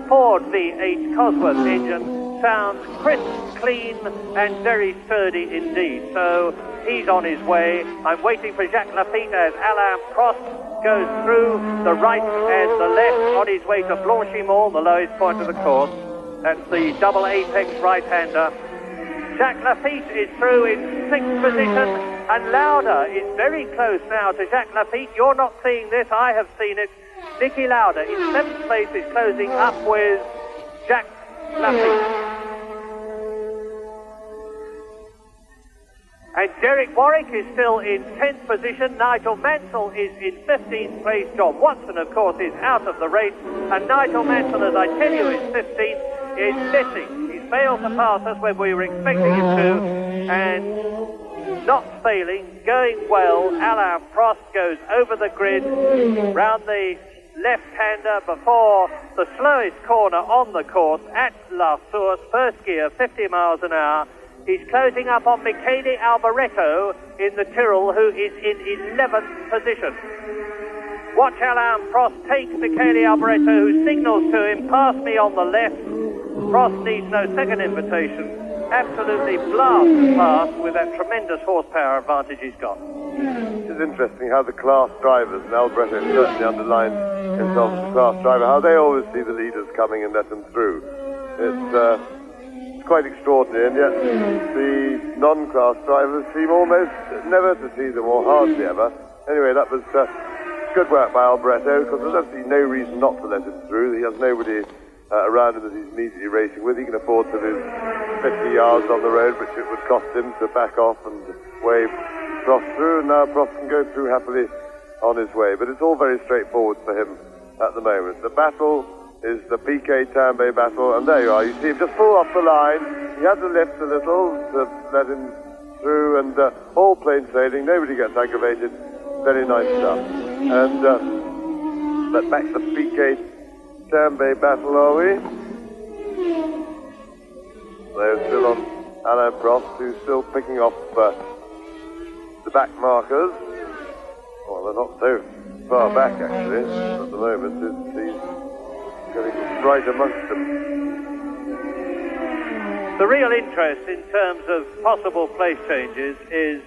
Ford V8 Cosworth engine sounds crisp, clean, and very sturdy indeed. So he's on his way. I'm waiting for Jacques Lafitte as Alain Prost goes through the right and the left on his way to Blanchimont, the lowest point of the course. That's the double apex right-hander. Jacques Lafitte is through in sixth position, and Lauda is very close now to Jacques Lafitte. You're not seeing this, I have seen it. Niki Lauda in seventh place is closing up with Jacques Lafitte. And Derek Warwick is still in 10th position. Nigel Mansell is in 15th place. John Watson, of course, is out of the race. And Nigel Mansell, as I tell you, is 15th, is missing. He's failed to pass us when we were expecting him to. And not failing, going well. Alain Prost goes over the grid, round the left-hander before the slowest corner on the course at La Source, first gear, 50 miles an hour. He's closing up on Michele Alboreto in the Tyrrell, who is in 11th position. Watch Alain Prost take Michele Alboreto, who signals to him, pass me on the left. Prost needs no second invitation. Absolutely blasts past with that tremendous horsepower advantage he's got. It is interesting how the class drivers, and Alboreto certainly underlined himself as a class driver, how they always see the leaders coming and let them through. It's quite extraordinary, and yet the non-class drivers seem almost never to see them, or hardly ever. Anyway, that was good work by Alboreto, because there's absolutely no reason not to let him through. He has nobody around him that he's immediately racing with. He can afford to lose 50 yards on the road, which it would cost him to back off and wave Prost through, and now Prost can go through happily on his way. But it's all very straightforward for him at the moment. The battle is the Piquet-Tambay battle, and there you are. You see him just pull off the line. He had to lift a little to let him through, and all plain sailing. Nobody gets aggravated. Very nice stuff. And but back to Piquet-Tambay battle, are we? They're still on Alain Prost, who's still picking off the back markers. Well, they're not so far back, actually, at the moment. He's getting right amongst them. The real interest in terms of possible place changes is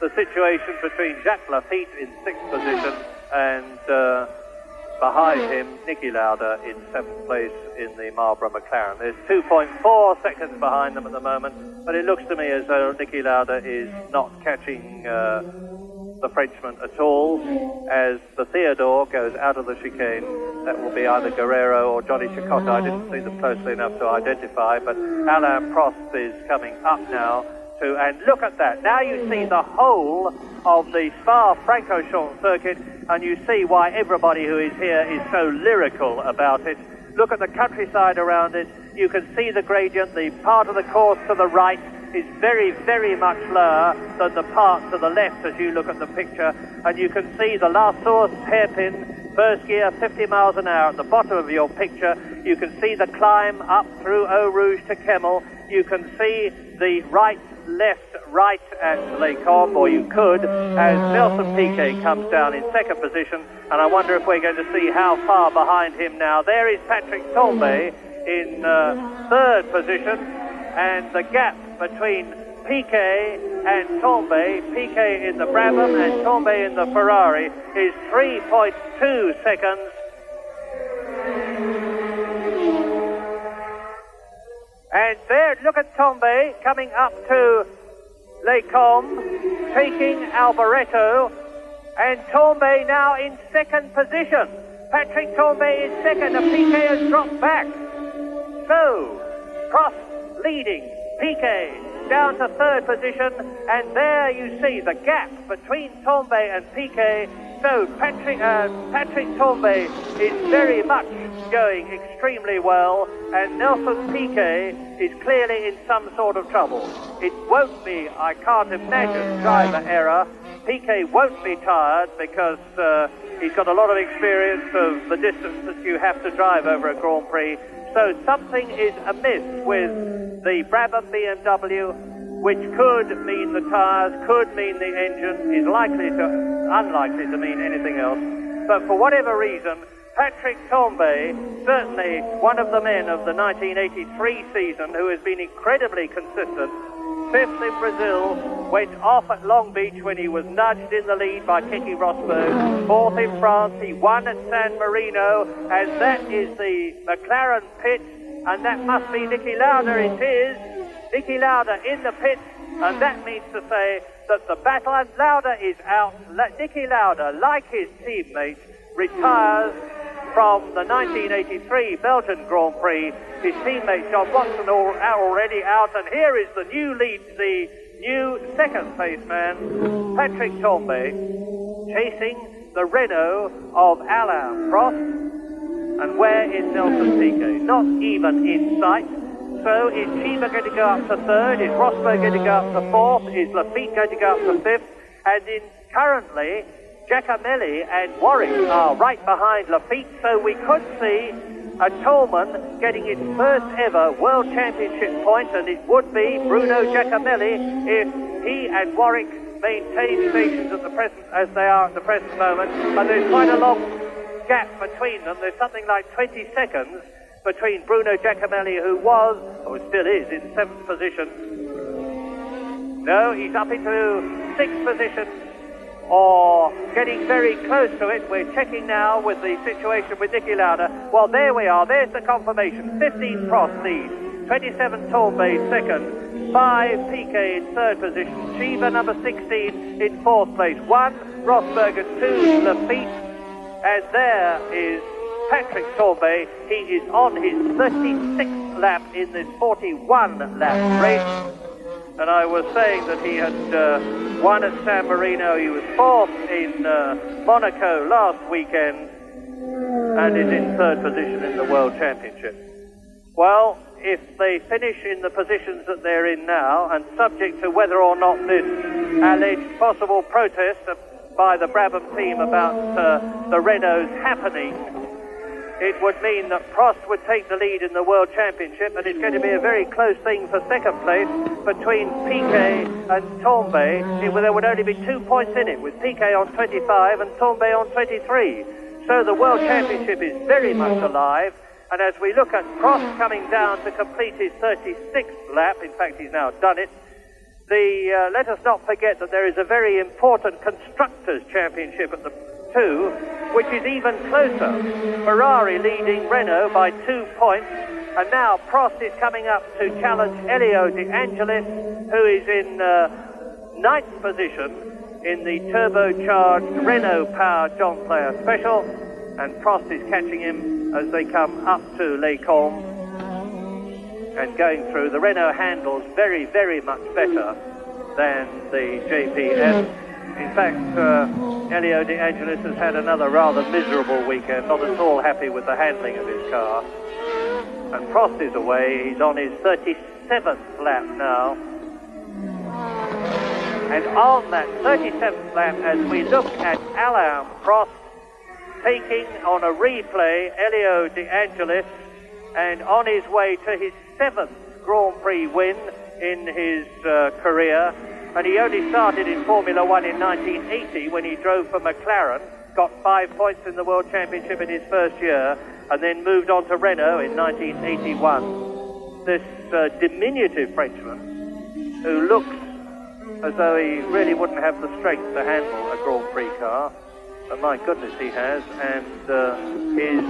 the situation between Jacques Lafitte in 6th position and behind him, Niki Lauda in 7th place in the Marlboro McLaren. There's 2.4 seconds behind them at the moment, but it looks to me as though Niki Lauda is not catching the Frenchman at all. As the Theodore goes out of the chicane, that will be either Guerrero or Johnny Ciccotta. I didn't see them closely enough to identify, but Alain Prost is coming up now. And look at that. Now you see the whole of the Spa-Francorchamps circuit, and you see why everybody who is here is so lyrical about it. Look at the countryside around it. You can see the gradient. The part of the course to the right is very, very much lower than the part to the left as you look at the picture. And you can see the La Source hairpin, first gear, 50 miles an hour at the bottom of your picture. You can see the climb up through Eau Rouge to Kemmel. You can see the right at Les Combes, or you could, as Nelson Piquet comes down in 2nd position, and I wonder if we're going to see how far behind him now. There is Patrick Tambay in 3rd position, and the gap between Piquet and Tambay, Piquet in the Brabham and Tambay in the Ferrari, is 3.2 seconds. And there, look at Tambay coming up to Les Combes, taking Alboreto, and Tambay now in 2nd position. Patrick Tambay is 2nd, and Piquet has dropped back. So, Prost leading, Piquet down to 3rd position, and there you see the gap between Tambay and Piquet. So Patrick Tambay is very much going extremely well, and Nelson Piquet is clearly in some sort of trouble. It won't be, I can't imagine, driver error. Piquet won't be tired because he's got a lot of experience of the distance that you have to drive over a Grand Prix. So something is amiss with the Brabham BMW, which could mean the tyres, could mean the engine, is unlikely to mean anything else. But for whatever reason, Patrick Tambay, certainly one of the men of the 1983 season who has been incredibly consistent, 5th in Brazil, went off at Long Beach when he was nudged in the lead by Keke Rosberg, 4th in France, he won at San Marino, and that is the McLaren pit, and that must be Niki Lauda, it is. Niki Lauda in the pit, and that means to say that the battle, and Lauda is out. Niki Lauda, like his teammate, retires from the 1983 Belgian Grand Prix. His teammate John Watson already out, and here is the new lead, the new 2nd place man, Patrick Tambay, chasing the Renault of Alain Prost. And where is Nelson Piquet? Not even in sight. So is Cheever going to go up to 3rd? Is Rosberg going to go up to 4th? Is Lafitte going to go up to 5th? And currently, Giacomelli and Warwick are right behind Lafitte, so we could see a Toleman getting his first ever World Championship point, and it would be Bruno Giacomelli if he and Warwick maintain stations at the present, as they are at the present moment. And there's quite a long gap between them. There's something like 20 seconds between Bruno Giacomelli, who was, or still is, in 7th position. No, he's up into 6th position, or getting very close to it. We're checking now with the situation with Niki Lauda. Well, there we are. There's the confirmation. 15 Prost lead, 27 Tambay 2nd, 5 Piquet in 3rd position, Cheever number 16 in 4th place, 1 Rosberg and 2 Lafitte, and there is Patrick Tambay. He is on his 36th lap in this 41-lap race. And I was saying that he had won at San Marino. He was 4th in Monaco last weekend and is in 3rd position in the World Championship. Well, if they finish in the positions that they're in now, and subject to whether or not this alleged possible protest by the Brabham team about the Renaults happening, it would mean that Prost would take the lead in the World Championship, and it's going to be a very close thing for second place between Piquet and Tambay. There would only be 2 points in it, with Piquet on 25 and Tambay on 23. So the World Championship is very much alive, and as we look at Prost coming down to complete his 36th lap, in fact he's now done it, let us not forget that there is a very important Constructors' Championship at the 2, which is even closer. Ferrari leading Renault by 2 points, and now Prost is coming up to challenge Elio De Angelis, who is in 9th position in the turbocharged Renault-powered John Player Special, and Prost is catching him as they come up to Les Combes and going through. The Renault handles very, very much better than the JPM. In fact, Elio De Angelis has had another rather miserable weekend, not at all happy with the handling of his car. And Prost is away. He's on his 37th lap now. And on that 37th lap, as we look at Alain Prost taking on a replay Elio De Angelis, and on his way to his 7th Grand Prix win in his career. And he only started in Formula One in 1980 when he drove for McLaren, got 5 points in the World Championship in his first year, and then moved on to Renault in 1981. This diminutive Frenchman, who looks as though he really wouldn't have the strength to handle a Grand Prix car, but my goodness he has, and his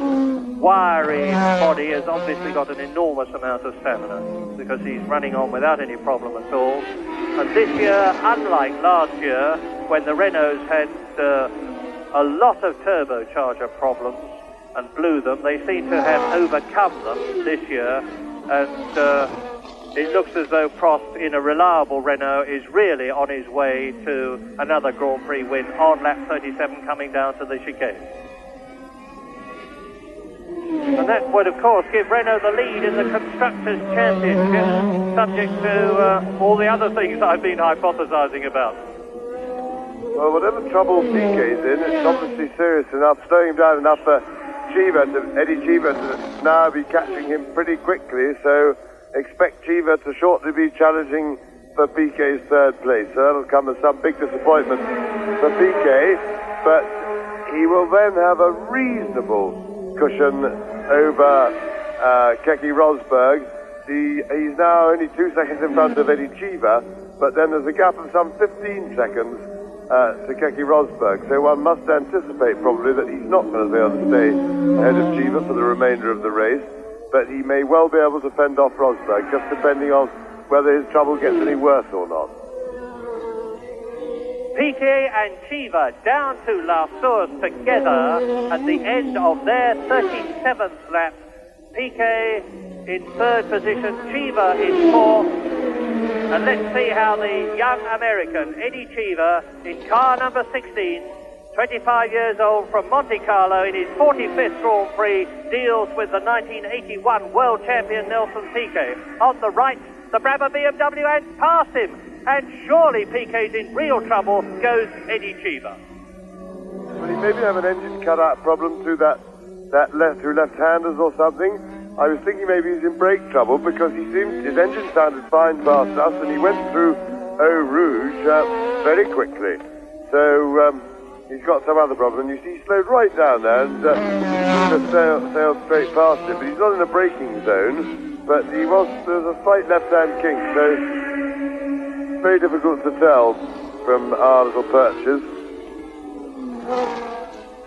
wiry body has obviously got an enormous amount of stamina, because he's running on without any problem at all. And this year, unlike last year, when the Renaults had a lot of turbocharger problems and blew them, they seem to have overcome them this year, and it looks as though Prost, in a reliable Renault, is really on his way to another Grand Prix win on lap 37 coming down to the chicane. And that would, of course, give Renault the lead in the Constructors' Championship, subject to all the other things I've been hypothesizing about. Well, whatever trouble Piquet's in, it's obviously serious enough, slowing him down enough for Eddie Cheever to now be catching him pretty quickly, so expect Cheever to shortly be challenging for Piquet's 3rd place. So that'll come as some big disappointment for Piquet, but he will then have a reasonable cushion over Keke Rosberg. He's now only 2 seconds in front of Eddie Cheever, but then there's a gap of some 15 seconds to Keke Rosberg. So one must anticipate probably that he's not going to be able to stay ahead of Cheever for the remainder of the race, but he may well be able to fend off Rosberg, just depending on whether his trouble gets any worse or not. Piquet and Cheever down to La Source together at the end of their 37th lap. Piquet in 3rd position, Cheever in 4th. And let's see how the young American, Eddie Cheever, in car number 16, 25 years old from Monte Carlo, in his 45th Grand Prix, deals with the 1981 world champion Nelson Piquet. On the right, the Brabham BMW, and past him. And surely Piquet's in real trouble, goes Eddie Cheever. Well, he maybe have an engine cutout problem through that through left-handers or something. I was thinking maybe he's in brake trouble, because his engine sounded fine past us, and he went through Eau Rouge very quickly. So he's got some other problem. You see, he slowed right down there and just sailed straight past him. But he's not in a braking zone, but there was a slight left-hand kink, so very difficult to tell from our little perches.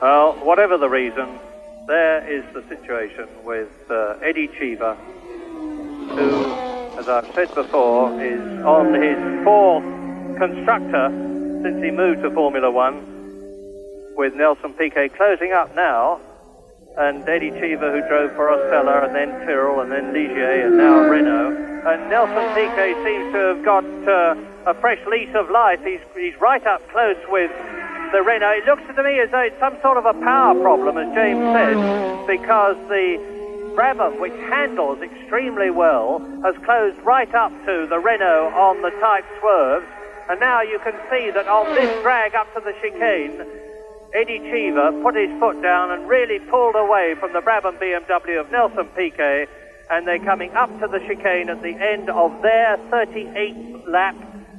Well, whatever the reason, there is the situation with Eddie Cheever, who, as I've said before, is on his 4th constructor since he moved to Formula One, with Nelson Piquet closing up now, and Eddie Cheever, who drove for Ostella and then Tyrrell and then Ligier and now Renault. And Nelson Piquet seems to have got a fresh lease of life. He's right up close with the Renault. It looks to me as though it's some sort of a power problem, as James said, because the Brabham, which handles extremely well, has closed right up to the Renault on the tight swerves. And now you can see that on this drag up to the chicane, Eddie Cheever put his foot down and really pulled away from the Brabham BMW of Nelson Piquet, and they're coming up to the chicane at the end of their 38th lap,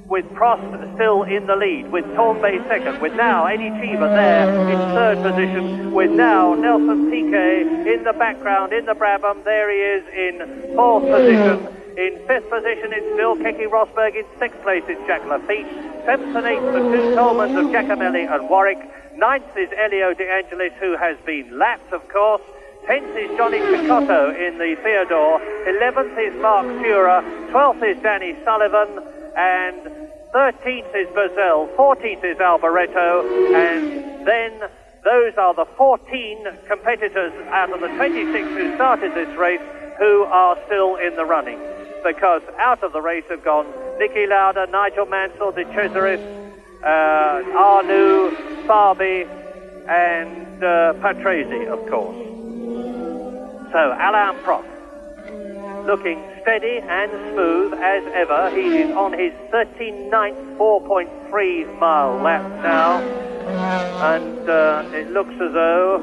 with Prost still in the lead, with Tournbay second, with now Eddie Cheever there in third position, with now Nelson Piquet in the background in the Brabham. There he is in fourth position. In fifth position it's still Keke Rosberg. In sixth place it's Jacques Lafitte. Seventh and eighth the two Tolmans of Giacomelli and Warwick. Ninth is Elio De Angelis, who has been lapped, of course. 10th is Johnny Picotto in the Theodore. 11th is Mark Fura. 12th is Danny Sullivan. And 13th is Brazil, 14th is Alboreto, and then those are the 14 competitors out of the 26 who started this race who are still in the running, because out of the race have gone Niki Lauda, Nigel Mansell, De Cesaris, Arnoux, Fabi, and Patrese, of course. So Alain Prost, looking steady and smooth as ever. He is on his 39th 4.3 mile lap now, and it looks as though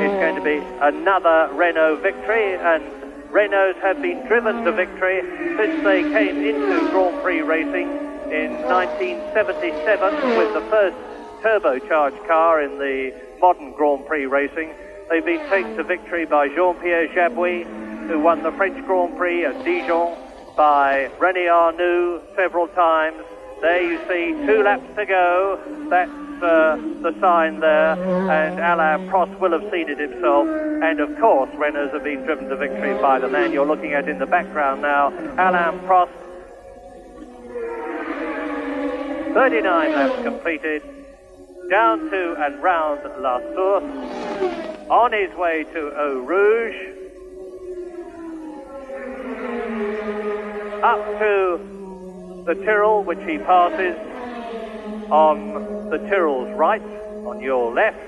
it's going to be another Renault victory, and Renaults have been driven to victory since they came into Grand Prix racing in 1977 with the first turbocharged car in the modern Grand Prix racing. They've been taken to victory by Jean-Pierre Jabouille, who won the French Grand Prix at Dijon, by René Arnoux several times. There you see 2 laps to go. That's the sign there, and Alain Prost will have seen it himself. And of course, Renaults have been driven to victory by the man you're looking at in the background now, Alain Prost. 39 laps completed, down to and round La Source, on his way to Eau Rouge, up to the Tyrrell, which he passes on the Tyrrell's right, on your left.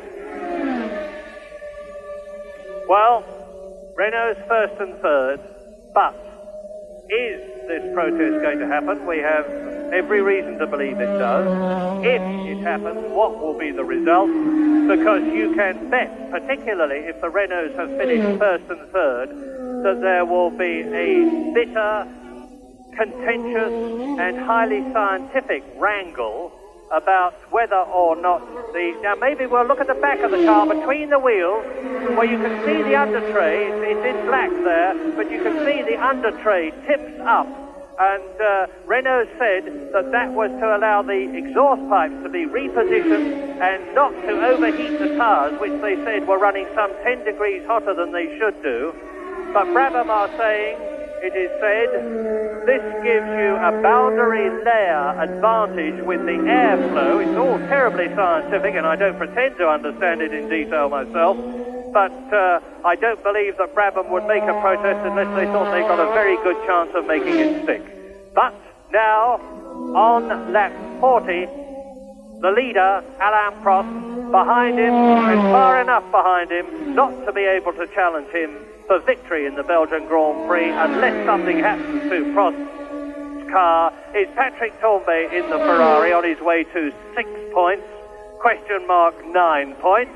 Well, Renault's first and third, but is this protest going to happen? We have every reason to believe it does. If it happens, what will be the result? Because you can bet, particularly if the Renaults have finished first and third, that there will be a bitter, contentious and highly scientific wrangle about whether or not now maybe we'll look at the back of the car between the wheels where you can see the under tray. It's in black there, but you can see the under tray tips up, and Renault said that that was to allow the exhaust pipes to be repositioned and not to overheat the tires, which they said were running some 10 degrees hotter than they should do. But Brabham are saying, it is said, this gives you a boundary layer advantage with the airflow. It's all terribly scientific, and I don't pretend to understand it in detail myself, but I don't believe that Brabham would make a protest unless they thought they got a very good chance of making it stick. But now, on lap 40, the leader, Alain Prost, behind him, and far enough behind him not to be able to challenge him for victory in the Belgian Grand Prix unless something happens to Prost's car, is Patrick Tournbay in the Ferrari on his way to 6 points, question mark 9 points.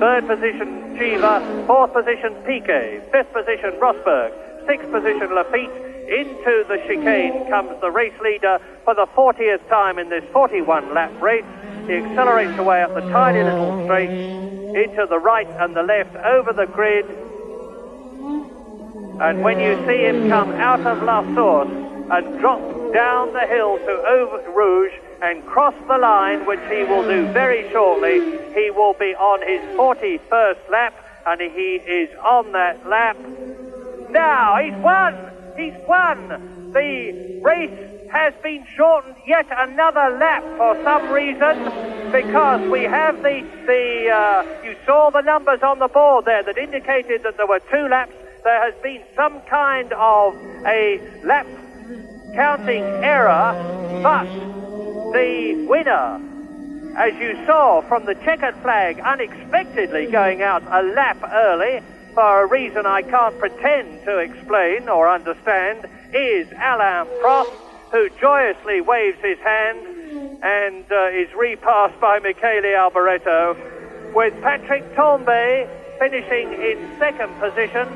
Third position Cheever, fourth position Piquet, fifth position Rosberg, sixth position Lafitte. Into the chicane comes the race leader for the 40th time in this 41 lap race. He accelerates away up the tiny little straight into the right and the left over the grid. And when you see him come out of La Source and drop down the hill to Eau Rouge and cross the line, which he will do very shortly, he will be on his 41st lap, and he is on that lap. Now, he's won! He's won! The race has been shortened yet another lap for some reason, because we have you saw the numbers on the board there that indicated that there were 2 laps. There has been some kind of a lap counting error, but the winner, as you saw from the checkered flag, unexpectedly going out a lap early for a reason I can't pretend to explain or understand, is Alain Prost, who joyously waves his hand and is repassed by Michele Alboreto, with Patrick Tambay finishing in second position,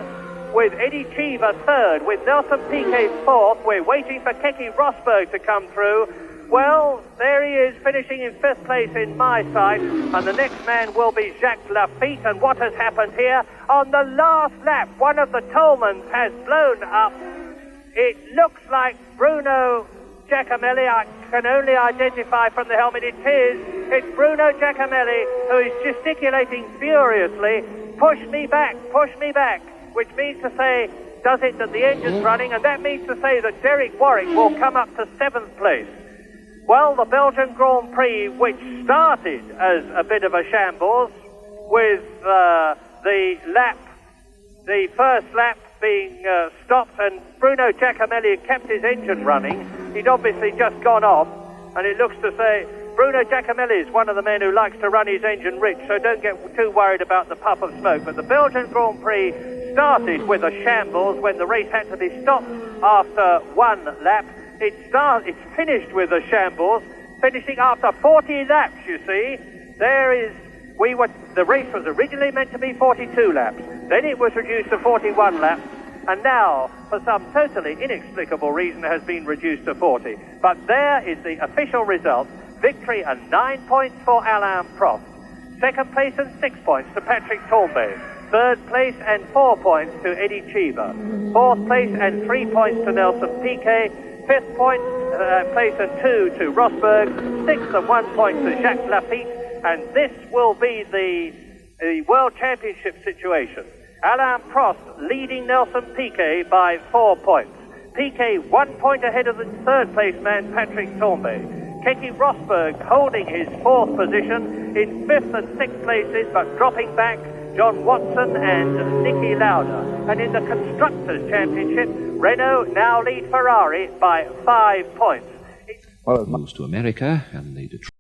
with Eddie Cheever third, with Nelson Piquet fourth. We're waiting for Keke Rosberg to come through. Well, there he is, finishing in fifth place in my sight, and the next man will be Jacques Lafitte. And what has happened here? On the last lap, one of the Tolmans has blown up. It looks like Bruno Giacomelli. I can only identify from the helmet it's Bruno Giacomelli, who is gesticulating furiously. Push me back, which means to say, does it that the engine's running, and that means to say that Derek Warwick will come up to seventh place. Well, the Belgian Grand Prix, which started as a bit of a shambles, with the first lap being stopped, and Bruno Giacomelli kept his engine running. He'd obviously just gone off, and it looks to say Bruno Giacomelli is one of the men who likes to run his engine rich, so don't get too worried about the puff of smoke. But the Belgian Grand Prix started with a shambles when the race had to be stopped after one lap. It's finished with a shambles, finishing after 40 laps, you see. The race was originally meant to be 42 laps. Then it was reduced to 41 laps, and now, for some totally inexplicable reason, has been reduced to 40. But there is the official result. Victory and 9 points for Alain Prost. Second place and 6 points to Patrick Tambay. Third place and 4 points to Eddie Cheever. Fourth place and 3 points to Nelson Piquet. Fifth place and 2 to Rosberg. Sixth and 1 point to Jacques Lafitte. And this will be the World Championship situation. Alain Prost leading Nelson Piquet by 4 points. Piquet 1 point ahead of the third place man Patrick Tambay. Keke Rosberg holding his fourth position in fifth and sixth places, but dropping back John Watson and Niki Lauda. And in the Constructors' Championship, Renault now lead Ferrari by 5 points. Well, moves to America, and the Detroit